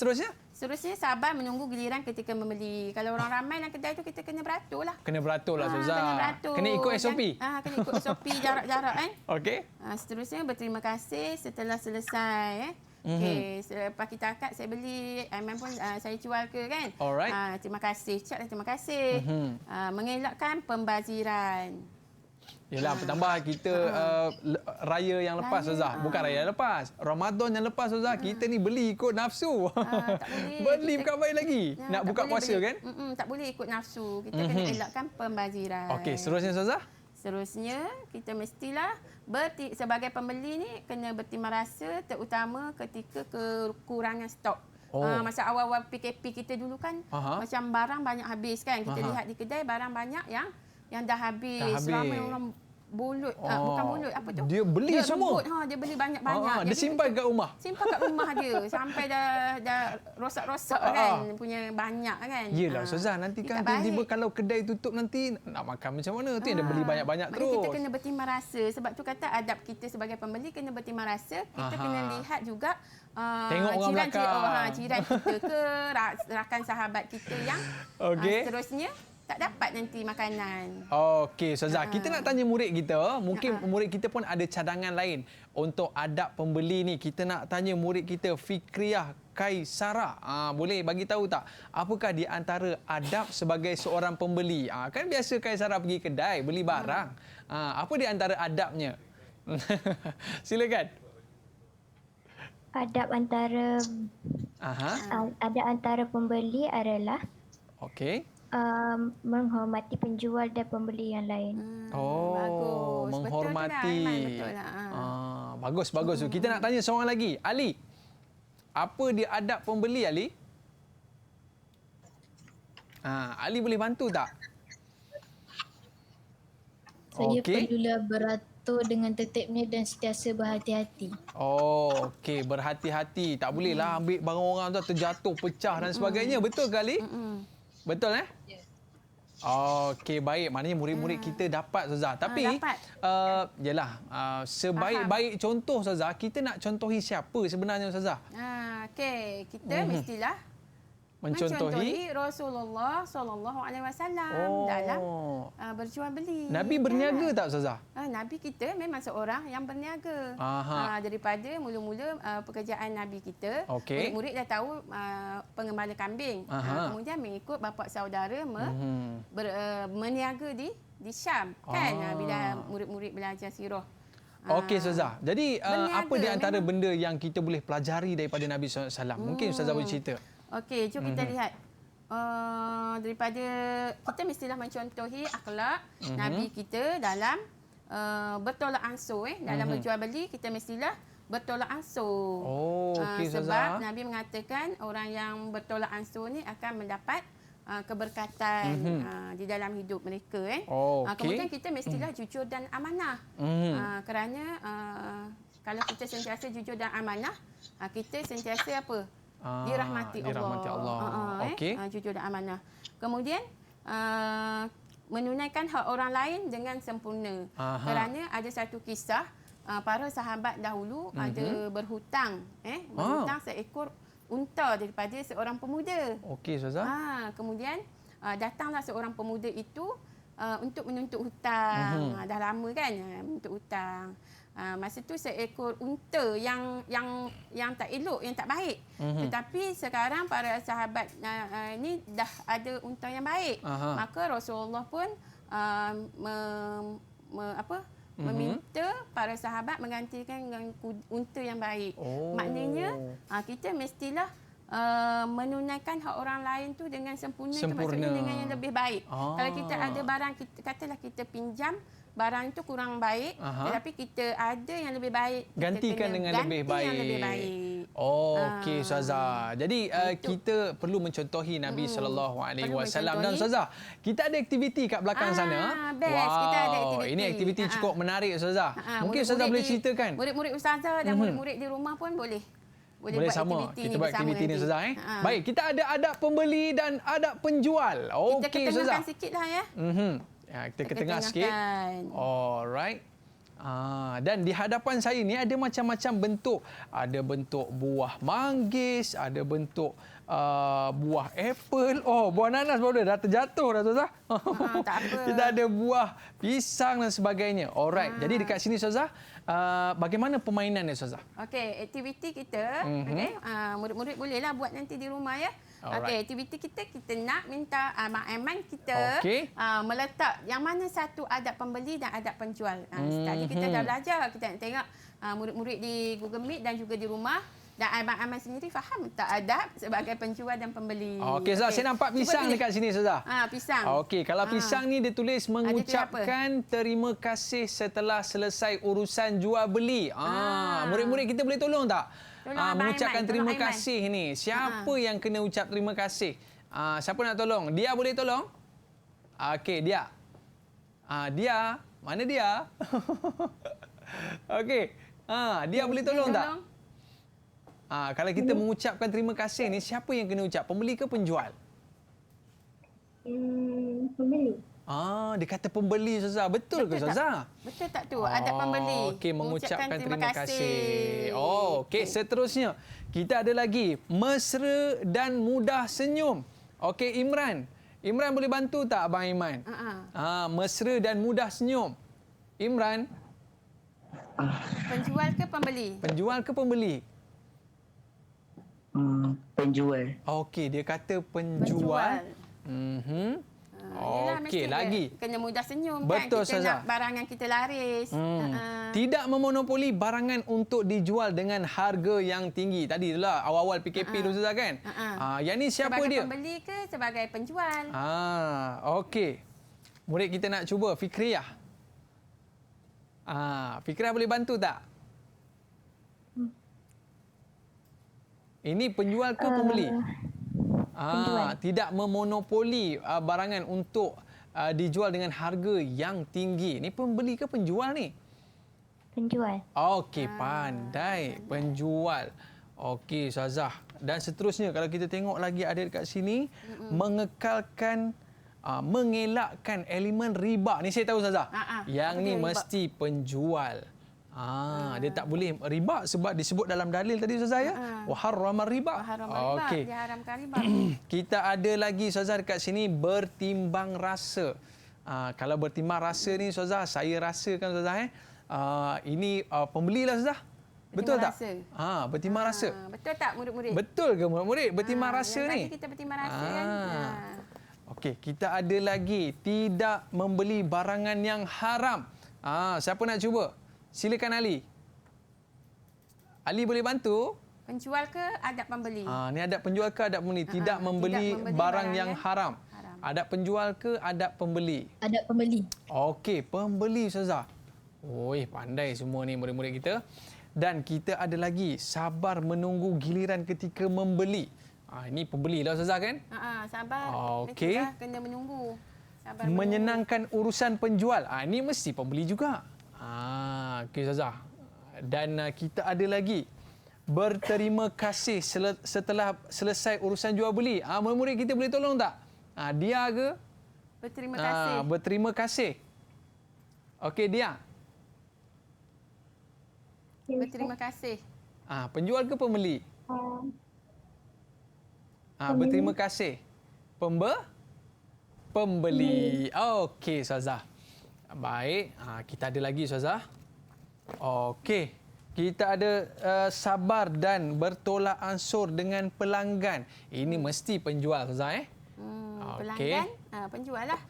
Seterusnya sabar menunggu giliran ketika membeli. Kalau orang ramai dalam kedai tu, kita kena beratur lah.
Kena beratur lah, Ustazah.
Kena beratur.
Kena ikut SOP.
Kena ikut SOP jarak-jarak kan.
Okey.
Seterusnya berterima kasih setelah selesai. Okey, selepas kita akad saya beli, Aiman pun saya jual ke kan.
Alright.
Terima kasih, cakap terima kasih. Mengelakkan pembaziran.
Yelah, bertambah kita raya yang lepas, Ustazah. Bukan raya yang lepas. Ramadan yang lepas, Ustazah. Kita ni beli ikut nafsu.
Tak boleh.
Beli bukan baik lagi. Nak buka puasa kan?
Tak boleh ikut nafsu. Kita kena elakkan pembaziran.
Okey, seterusnya, Ustazah.
Seterusnya, kita mestilah sebagai pembeli ni kena berterima rasa terutama ketika kekurangan stok. Masa awal-awal PKP kita dulu kan macam barang banyak habis kan. Kita lihat di kedai barang banyak yang dah habis. Ramai orang bulut. Bukan bulut, apa tu?
Dia beli semua.
Rembut, dia beli banyak-banyak.
Dia simpan kat rumah.
Simpan kat rumah dia. Sampai dah rosak-rosak kan. Punya banyak kan.
Yelah, Ustazah. Nanti kan tiba-tiba kalau kedai tutup nanti nak makan macam mana? Tu yang dia beli banyak-banyak terus.
Kita kena berterima rasa. Sebab tu kata adab kita sebagai pembeli kena berterima rasa. Kita kena lihat juga
tengok orang belakang.
Jiran kita ke, rakan sahabat kita yang seterusnya tak dapat nanti makanan.
Okey, Ustazah. Kita nak tanya murid kita. Mungkin murid kita pun ada cadangan lain untuk adab pembeli ni. Kita nak tanya murid kita, Fikriah Kaisara. Boleh bagi tahu tak? Apakah di antara adab sebagai seorang pembeli? Kan biasa Kaisara pergi kedai, beli barang. Apa di antara adabnya? Silakan.
Adab antara pembeli adalah menghormati penjual dan pembeli yang lain.
Bagus.
Menghormati.
Betul lah.
Bagus. Kita nak tanya seorang lagi. Ali. Apa dia adab pembeli, Ali? Ali boleh bantu tak?
Saya perlulah beratur dengan tertibnya dan sentiasa berhati-hati.
Okey, berhati-hati. Tak bolehlah ambil barang orang tu terjatuh, pecah dan sebagainya. Betul ke, Ali? Betul Okey, baik. Maknanya murid-murid kita dapat, Ustazah. Tapi, sebaik-baik contoh, Ustazah, kita nak contohi siapa sebenarnya, Ustazah?
Okey, kita mestilah mencontohi Rasulullah SAW dalam berjual beli.
Nabi berniaga tak, Ustazah?
Nabi kita memang seorang yang berniaga. Daripada mula-mula pekerjaan Nabi kita, murid-murid dah tahu pengembala kambing. Kemudian mengikut bapa saudara berniaga di Syam. Kan bila murid-murid belajar sirah.
Okey, Ustazah. Jadi apa di antara benda yang kita boleh pelajari daripada Nabi SAW? Mungkin Ustazah boleh cerita.
Okey, jom kita lihat. Daripada kita mestilah mencontohi akhlak Nabi kita dalam bertolak ansur. Dalam berjual beli, kita mestilah bertolak ansur. Sebab Nabi mengatakan orang yang bertolak ansur ni akan mendapat keberkatan di dalam hidup mereka. Kemudian kita mestilah jujur dan amanah. Kerana kalau kita sentiasa jujur dan amanah, kita sentiasa apa? Dirahmati Allah. Jujur dan amanah. Kemudian menunaikan hak orang lain dengan sempurna. Kerana ada satu kisah para sahabat dahulu ada berhutang berhutang seekor unta daripada seorang pemuda.
Okey, Ustazah.
Kemudian datanglah seorang pemuda itu untuk menuntut hutang. Dah lama kan menuntut hutang. Masa tu seekor unta yang tak elok, yang tak baik. Tetapi sekarang para sahabat ni dah ada unta yang baik. Maka Rasulullah pun meminta para sahabat menggantikan dengan unta yang baik. Maknanya kita mestilah menunaikan hak orang lain tu dengan sempurna. Itu
Sempurna.
maksudnya dengan yang lebih baik.
Ah.
Kalau kita ada barang, katalah kita pinjam barang itu kurang baik, tetapi kita ada yang lebih baik. Kita
Gantikan
kena
dengan lebih
ganti
baik.
yang lebih baik.
Okey Ustazah. Jadi kita perlu mencontohi Nabi sallallahu alaihi wasallam dan Ustazah, kita ada aktiviti kat belakang sana.
Best. Kita ada aktiviti.
Ini aktiviti cukup menarik Ustazah. Mungkin Ustazah boleh ceritakan.
Murid-murid Ustazah dan murid-murid di rumah pun boleh
Boleh
buat
sama.
aktiviti
Kita
ni
buat
bersama
aktiviti ni
nanti.
Ustazah. Baik, kita ada adab pembeli dan adab penjual.
Kita
Okey Ustazah.
ketengahkan sikit lah ya.
Ya, kita ketengah sikit.
Ketengahkan.
Alright. Dan di hadapan saya ni ada macam-macam bentuk. Ada bentuk buah manggis, ada bentuk buah apple. Oh, buah nanas baru dah terjatuh dah Ustazah.
Tak apa.
Kita ada buah pisang dan sebagainya. Alright. Jadi dekat sini Ustazah, bagaimana permainan ni Ustazah?
Okey, aktiviti kita, okey, murid-murid bolehlah buat nanti di rumah ya. Okey, aktiviti kita nak minta Mak Aiman kita meletak yang mana satu adab pembeli dan adab penjual. Tadi kita dah belajar, kita nak tengok murid-murid di Google Meet dan juga di rumah. Dan Abang Aiman sendiri faham tak adab sebagai penjual dan pembeli.
Okey, Ustazah, saya nampak pisang dekat sini Ustazah.
Pisang.
Okey, kalau pisang ni dia tulis mengucapkan terima kasih setelah selesai urusan jual beli. Murid-murid kita boleh tolong tak? Mengucapkan terima kasih ni. Siapa yang kena ucap terima kasih? Siapa nak tolong? Dia boleh tolong? Okey, dia. Dia. Mana dia? Okey. Dia boleh tolong tak? Kalau kita mengucapkan terima kasih ni, siapa yang kena ucap? Pembeli ke penjual?
Pembeli.
Dia kata pembeli Ustazah. Betul ke Ustazah?
Betul tak tu? Adab pembeli.
Okey, mengucapkan terima kasih. Okey, seterusnya kita ada lagi mesra dan mudah senyum. Okey, Imran. Imran boleh bantu tak Abang Iman? Mesra dan mudah senyum. Imran.
Penjual ke pembeli?
Penjual ke pembeli?
Penjual.
Okey, dia kata penjual. Okey, lagi.
Kena mudah senyum.
Betul,
kan? Kita
Ustazah.
nak barang yang kita laris.
Tidak memonopoli barangan untuk dijual dengan harga yang tinggi. Tadi itulah awal-awal PKP tu Ustazah kan? Yang ni siapa
sebagai
dia?
Sebagai pembeli ke sebagai penjual?
Okey. Murid kita nak cuba Fikriyah. Fikriyah boleh bantu tak? Ini penjual ke pembeli? Tidak memonopoli barangan untuk dijual dengan harga yang tinggi. Ini pembeli ke penjual ni?
Penjual.
Okey, pandai. Penjual. Okey, Ustazah. Dan seterusnya kalau kita tengok lagi ada dekat sini, mengekalkan mengelakkan elemen riba. Ni saya tahu Ustazah. Yang ni mesti penjual. Dia tak boleh riba sebab disebut dalam dalil tadi Ustazah ya. Wa harrama riba.
Okey. Diharamkan riba.
Kita ada lagi Ustazah dekat sini bertimbang rasa. Kalau bertimbang rasa ni Ustazah, saya rasakan Ustazah ini pembelilah Ustazah. Betul tak? Bertimbang rasa.
Betul tak murid-murid?
Betul ke murid-murid bertimbang rasa ni?
Tadi kita bertimbang rasa kan.
Okey, kita ada lagi tidak membeli barangan yang haram. Siapa nak cuba? Silakan Ali. Ali boleh bantu?
Penjual ke adab pembeli?
Ni adab penjual ke adab pembeli? Tidak membeli barang yang haram. Adab penjual ke adab pembeli?
Adab pembeli.
Okey, pembeli Ustazah. Oi, pandai semua ni murid-murid kita. Dan kita ada lagi sabar menunggu giliran ketika membeli. Ini pembeli lah Ustazah kan?
Sabar.
Okey.
Kena menunggu. Sabar
menyenangkan urusan penjual. Ini mesti pembeli juga. Okey Ustazah. Dan kita ada lagi berterima kasih setelah selesai urusan jual beli. Murid-murid kita boleh tolong tak? Dia ke?
Berterima kasih.
Berterima kasih. Okey, dia.
Berterima kasih.
Penjual ke pembeli? Berterima kasih. Pembeli. Okey Ustazah. Baik, kita ada lagi Ustazah. Okey. Kita ada sabar dan bertolak ansur dengan pelanggan. Ini mesti penjual Ustazah
Pelanggan, penjual lah.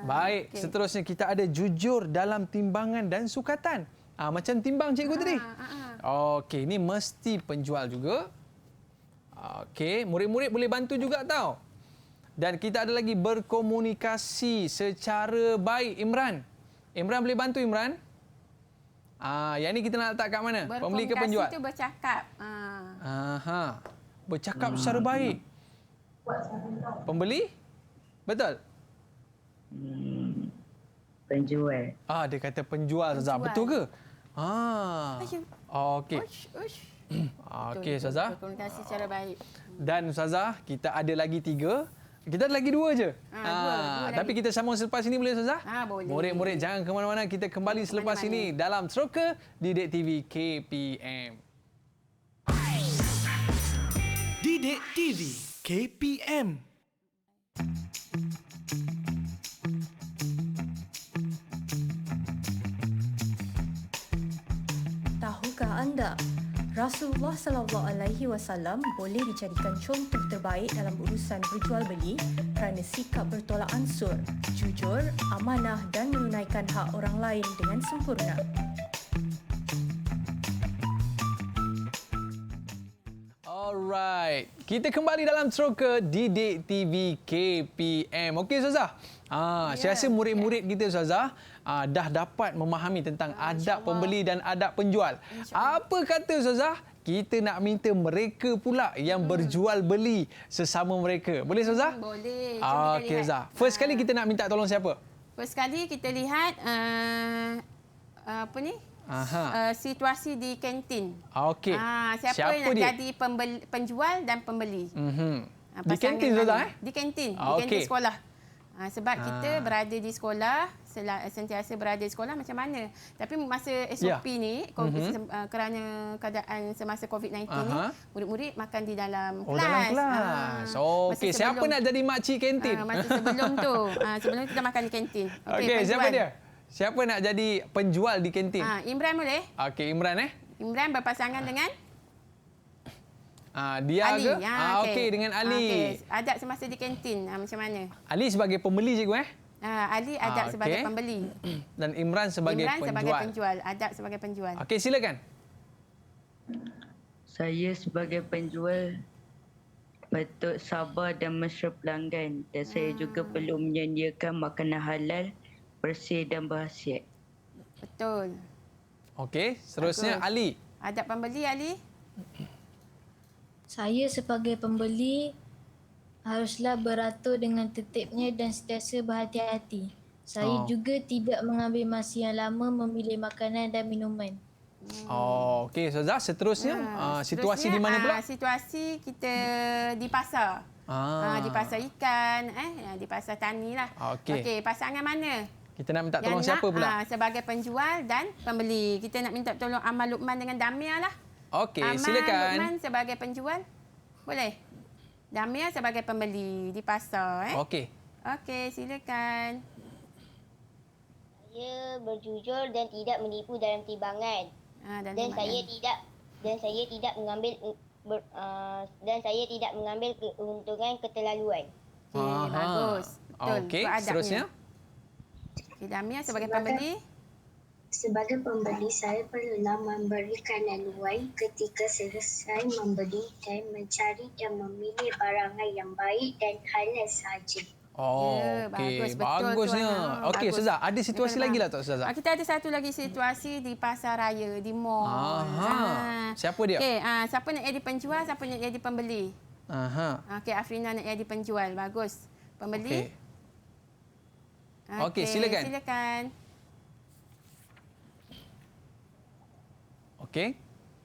Baik, seterusnya kita ada jujur dalam timbangan dan sukatan. Macam timbang cikgu tadi. Okey, ini mesti penjual juga. Okey, murid-murid boleh bantu juga tau. Dan kita ada lagi berkomunikasi secara baik. Imran. Imran boleh bantu Imran? Yang ni kita nak letak kat mana? Pembeli ke penjual?
Berkomunikasi tu bercakap.
Bercakap secara baik. Pembeli? Betul?
Penjual.
Dia kata penjual, Ustazah. Betul ke? Okey. Okey, Ustazah.
Berkomunikasi secara baik.
Dan Ustazah, kita ada lagi 3. Kita ada lagi 2 je.
Dua
Tapi kita sambung selepas ini boleh Ustazah?
Boleh.
Murid-murid jangan ke mana-mana. Kita kembali selepas ini dalam Teroka Didik TV KPM.
Didik TV KPM.
Tahukah anda, Rasulullah SAW boleh dijadikan contoh terbaik dalam urusan berjual beli kerana sikap bertolak ansur, jujur, amanah dan menunaikan hak orang lain dengan sempurna.
Alright, kita kembali dalam Teroka Didik TV KPM. Okey Ustazah. Saya rasa murid-murid kita Ustazah dah dapat memahami tentang adab pembeli dan adab penjual. Apa kata Ustazah? Kita nak minta mereka pula yang berjual beli sesama mereka. Boleh Ustazah?
Boleh.
Okey Ustazah. First kali kita nak minta tolong siapa?
First kali kita lihat situasi di kantin.
Okey.
Siapa yang nak jadi penjual dan pembeli.
Di kantin Ustazah?
Di kantin. Di kantin sekolah. Sebab kita berada di sekolah, sentiasa berada di sekolah macam mana. Tapi masa SOP ni, kerana keadaan semasa COVID-19 ni, murid-murid makan di dalam kelas.
Dalam kelas. Okey, siapa nak jadi makcik kantin?
Masa sebelum tu. Sebelum kita makan di kantin.
Okey, siapa dia? Siapa nak jadi penjual di kantin?
Imran boleh?
Okey, Imran
Imran berpasangan dengan?
Dia
Ali.
ke? Okey, dengan Ali.
Adab semasa di kantin macam mana?
Ali sebagai pembeli cikgu
Ali adab sebagai pembeli.
Dan Imran sebagai
penjual. Adab sebagai penjual.
Okey, silakan.
Saya sebagai penjual patut sabar dan mesra pelanggan. Dan saya juga perlu menyediakan makanan halal, bersih dan berkhasiat.
Betul.
Okey, seterusnya Ali.
Adab pembeli Ali?
Saya sebagai pembeli haruslah beratur dengan tertibnya dan sentiasa berhati-hati. Saya juga tidak mengambil masa yang lama memilih makanan dan minuman.
Okey, Ustazah, seterusnya situasi di mana pula?
Situasi kita di pasar. Di pasar ikan, di pasar tani lah. Okey, pasangan mana?
Kita nak minta tolong siapa pula?
Sebagai penjual dan pembeli. Kita nak minta tolong Amal Luqman dengan Damia lah.
Okey, silakan.
Amal Luqman sebagai penjual. Boleh? Damia sebagai pembeli di pasar.
Okey.
Okey, silakan.
Saya berjujur dan tidak menipu dalam timbangan. Dan saya tidak mengambil keuntungan keterlaluan.
Okey, bagus. Betul.
Okey, seterusnya.
Damia sebagai pembeli.
Sebagai pembeli, saya perlulah memberikan laluan ketika selesai membeli dan mencari dan memilih barangan yang baik dan halal sahaja.
Okey, bagusnya. Okey, Ustazah, ada situasi lagi lah tak Ustazah?
Kita ada satu lagi situasi di pasar raya, di mall.
Siapa dia?
Okey, siapa nak jadi penjual, siapa nak jadi pembeli? Okey, Afrina nak jadi penjual. Bagus. Pembeli?
Okey, silakan.
Silakan.
Okey.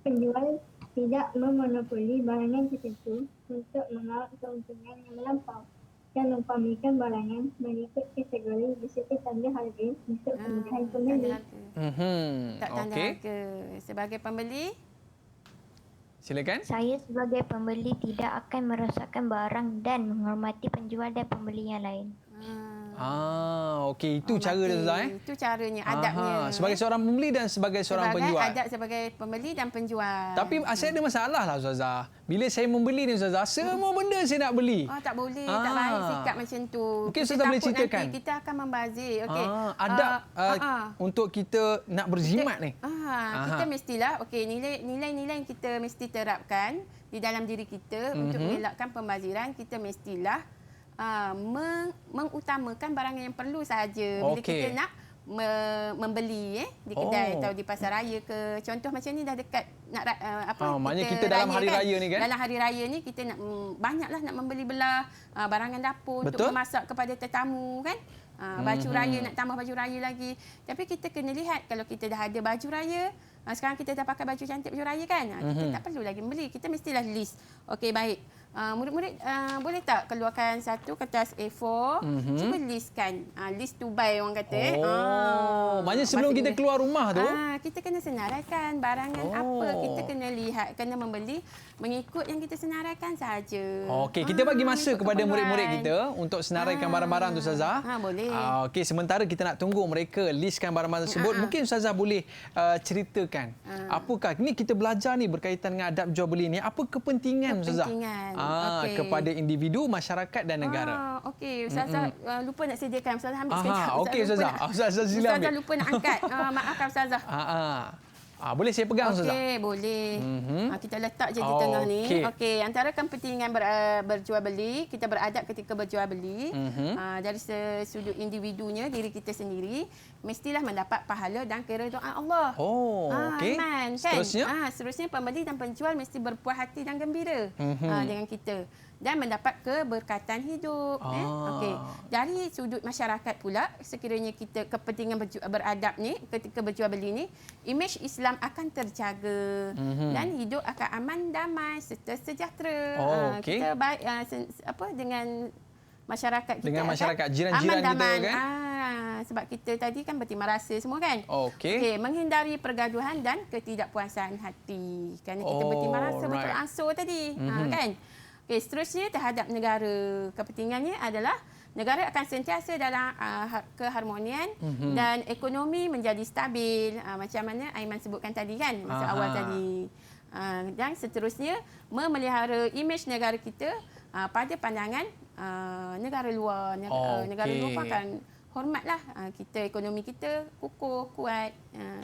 Penjual tidak memonopoli barangan tertentu untuk mengarap keuntungan yang melampau dan mempamilkan barangan mengikut kategori beserta tanda harga untuk kemudahan pembeli.
Tak tanda harga. Sebagai pembeli?
Silakan.
Saya sebagai pembeli tidak akan merosakkan barang dan menghormati penjual dan pembeli yang lain.
Okey, itu cara dia Ustazah
Itu caranya, adabnya.
Sebagai seorang pembeli dan sebagai seorang penjual.
Adab sebagai pembeli dan penjual.
Tapi saya ada masalah lah Ustazah. Bila saya membeli ni Ustazah, semua benda saya nak beli.
Tak boleh, tak baik sikap macam tu.
Mungkin Ustazah boleh ceritakan.
Nanti kita akan membazir. Okey.
Adab untuk kita nak berjimat ni.
Kita mestilah, nilai-nilai yang kita mesti terapkan di dalam diri kita untuk mengelakkan pembaziran. Kita mestilah mengutamakan barang yang perlu sahaja. Bila kita nak membeli di kedai atau di pasar raya ke, contoh macam ni dah dekat nak
maknanya kita dalam hari raya ni kan,
dalam hari raya ni kita nak banyaklah nak membeli belah barangan dapur. Betul? Untuk memasak kepada tetamu kan. Baju raya, nak tambah baju raya lagi. Tapi kita kena lihat, kalau kita dah ada baju raya, sekarang kita dah pakai baju cantik baju raya kan, kita tak perlu lagi membeli. Kita mestilah list. Okey, baik. Murid-murid boleh tak keluarkan satu kertas A4, cuba listkan. List to buy orang kata.
Maknanya sebelum kita keluar rumah tu,
kita kena senaraikan barangan apa. Kita kena lihat, kena membeli mengikut yang kita senaraikan sahaja.
Okey, kita bagi masa kepada murid-murid kita untuk senaraikan barang-barang tu Ustazah.
Boleh.
Okey, sementara kita nak tunggu mereka listkan barang-barang tersebut, mungkin Ustazah boleh ceritakan apakah ni kita belajar ni berkaitan dengan adab jual beli ni, apa kepentingan Ustazah? Kepada individu, masyarakat dan negara.
Okey, Ustazah lupa nak sediakan. Ustazah ambil sekejap.
Okey Ustazah. Ustazah sila ambil.
Ustazah lupa nak angkat. Maafkan Ustazah.
Boleh saya pegang Ustazah?
Okey, boleh. Kita letak je di tengah ni. Okey, antara kepentingan berjual beli, kita beradab ketika berjual beli. Dari sudut individunya, diri kita sendiri, mestilah mendapat pahala dan keredaan Allah.
Okey.
Kan? Seterusnya pembeli dan penjual mesti berpuas hati dan gembira dengan kita dan mendapat keberkatan hidup. Okey. Dari sudut masyarakat pula, sekiranya kita kepentingan beradab ni ketika berjual beli ni, imej Islam akan terjaga dan hidup akan aman, damai serta sejahtera. Kita baik dengan masyarakat kita,
dengan masyarakat jiran-jiran kita kan.
Sebab kita tadi kan bertimbang rasa semua kan. Okey, menghindari pergaduhan dan ketidakpuasan hati. Kerana kita bertimbang rasa betul ansur tadi. Kan? Okey, seterusnya terhadap negara. Kepentingannya adalah negara akan sentiasa dalam keharmonian dan ekonomi menjadi stabil. Macam mana Aiman sebutkan tadi kan, masa awal tadi. Dan seterusnya memelihara imej negara kita pada pandangan negara luar. Negara luar pun akan hormatlah kita, ekonomi kita kukuh, kuat.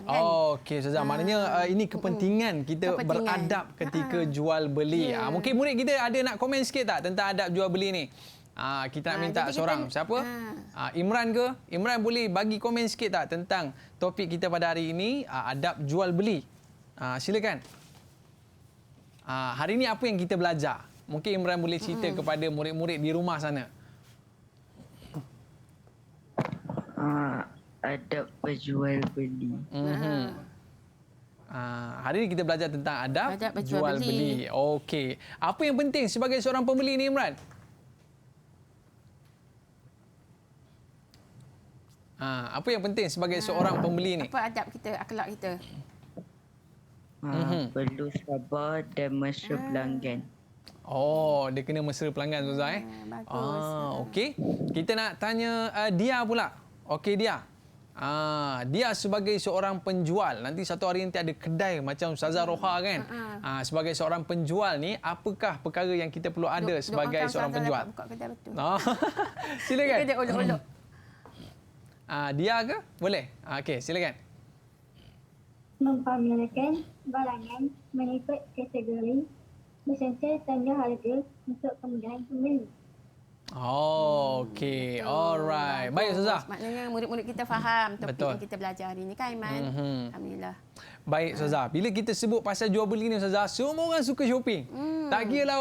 Kan?
Okey Ustazah, maknanya ini kepentingan kita beradab ketika jual beli. Mungkin murid kita ada nak komen sikit tak tentang adab jual beli ni? Kita nak minta seorang. Siapa? Imran ke? Imran boleh bagi komen sikit tak tentang topik kita pada hari ini, adab jual beli. Silakan. Hari ini apa yang kita belajar? Mungkin Imran boleh cerita kepada murid-murid di rumah sana.
Adab berjual beli.
Hari ini kita belajar tentang adab jual beli. Okey. Apa yang penting sebagai seorang pembeli ni Imran? Apa yang penting sebagai seorang pembeli ni?
Apa adab kita, akhlak kita?
Perlu sabar dan mesra pelanggan.
Dia kena mesra pelanggan Ustazah
Bagus.
Okey. Kita nak tanya Dia pula. Okey Dia. Dia sebagai seorang penjual, nanti satu hari nanti ada kedai macam Ustazah Roha kan. Sebagai seorang penjual ni, apakah perkara yang kita perlu ada sebagai seorang penjual?
Buka kedai betul.
Silakan.
Dia olok-olok.
Dia ke? Boleh. Okey, silakan.
Mempamilkan barangan mengikut kategori beserta tanda harga untuk kemudahan pembeli.
Okey. Alright. Baik Ustazah.
Maknanya murid-murid kita faham topik yang kita belajar hari ini kan Aiman. Alhamdulillah.
Baik Ustazah. Bila kita sebut pasal jual beli ni Ustazah, semua orang suka shopping. Tak kira lah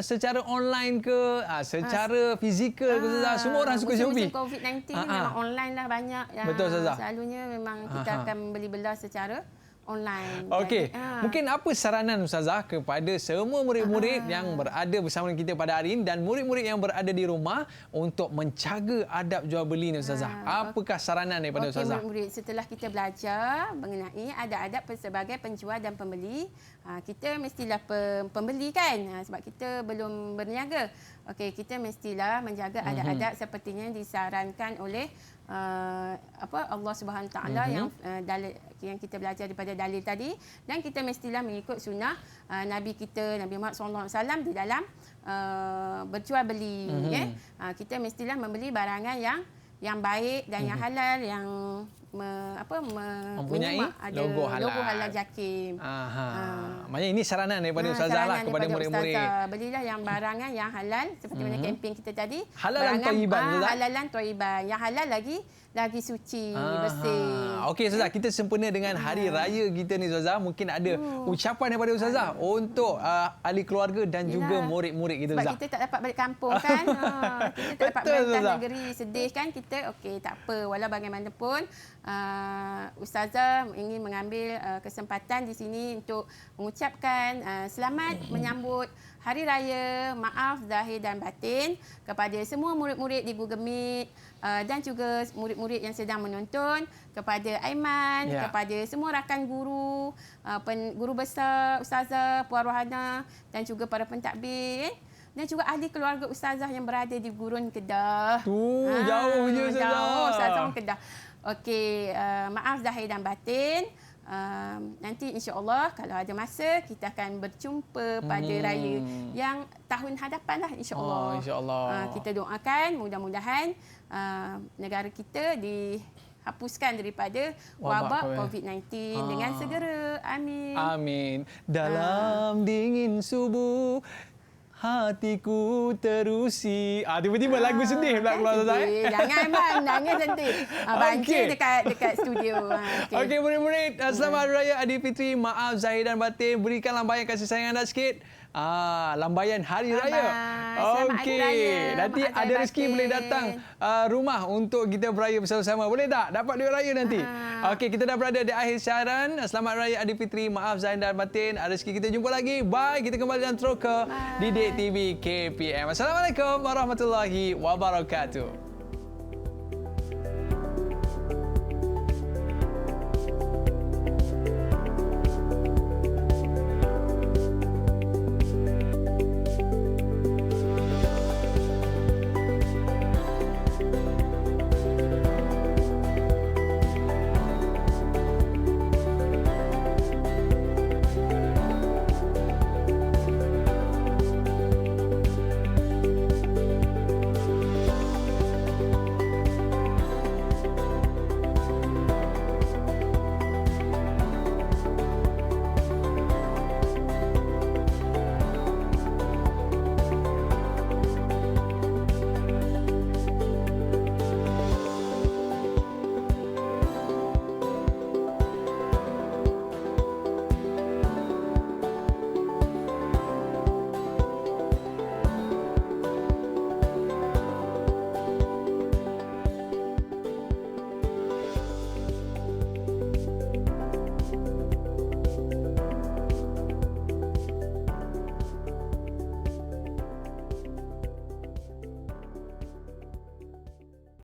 secara online ke, secara fizikal ke Ustazah, semua orang suka shopping.
Musim COVID-19 ni memang online lah banyak.
Betul Ustazah.
Selalunya memang kita akan beli belah secara online.
Okey. Mungkin apa saranan Ustazah kepada semua murid-murid yang berada bersama kita pada hari ini dan murid-murid yang berada di rumah untuk menjaga adab jual beli ni Ustazah? Apakah saranan daripada Ustazah?
Murid-murid, setelah kita belajar mengenai adab-adab sebagai penjual dan pembeli, kita mestilah pembeli kan, sebab kita belum berniaga. Okey, kita mestilah menjaga adat-adat sepertinya disarankan oleh Allah Subhanahu Taala yang kita belajar daripada dalil tadi, dan kita mestilah mengikut sunnah Nabi kita Nabi Muhammad SAW di dalam berjual beli. Kita mestilah membeli barangan yang baik dan yang halal, yang
mempunyai
ada
logo halal
JAKIM.
Maknanya ini saranan daripada Ustazah lah kepada murid-murid.
Belilah yang barangan yang halal seperti mana kempen kita tadi.
Halalan thayyiban, Ustazah.
Halalan thayyiban. Yang halal lagi suci, bersih.
Okey Ustazah, kita sempena dengan hari raya kita ni Ustazah. Mungkin ada ucapan daripada Ustazah untuk ahli keluarga dan juga murid-murid kita Ustazah.
Sebab kita tak dapat balik kampung kan. Kita tak dapat balik negeri, sedih kan kita. Okey, tak apa. Walau bagaimanapun Ustazah ingin mengambil kesempatan di sini untuk mengucapkan selamat menyambut Hari Raya, maaf zahir dan batin kepada semua murid-murid di Google Meet dan juga murid-murid yang sedang menonton, kepada Aiman, kepada semua rakan guru, guru besar, Ustazah, Puan Rohana dan juga para pentadbir. Dan juga ahli keluarga Ustazah yang berada di Gurun, Kedah.
Jauhnya Ustazah.
Jauh, Ustazah Kedah. Okey, maaf zahir dan batin. Nanti insya-Allah kalau ada masa kita akan berjumpa pada raya yang tahun hadapan lah insya-Allah.
Insya-Allah.
Kita doakan mudah-mudahan negara kita dihapuskan daripada wabak COVID-19 dengan segera. Amin.
Amin. Dalam dingin subuh hatiku terusi. Tiba-tiba lagu sedih pula keluar Ustazah.
Jangan bang, nangis nanti. Banjir dekat studio.
Okey murid-murid, selamat Hari Raya Aidilfitri. Maaf zahir dan batin. Berikan lambayan kasih sayang anda sikit. Lambayan Hari Raya. Okey. Nanti ada rezeki boleh datang rumah untuk kita beraya bersama-sama. Boleh tak? Dapat duit raya nanti. Okey, kita dah berada di akhir siaran. Selamat Raya Aidilfitri. Maaf zahir dan batin. Ada rezeki kita jumpa lagi. Bye. Kita kembali dalam Troka Didik TV KPM. Assalamualaikum warahmatullahi wabarakatuh.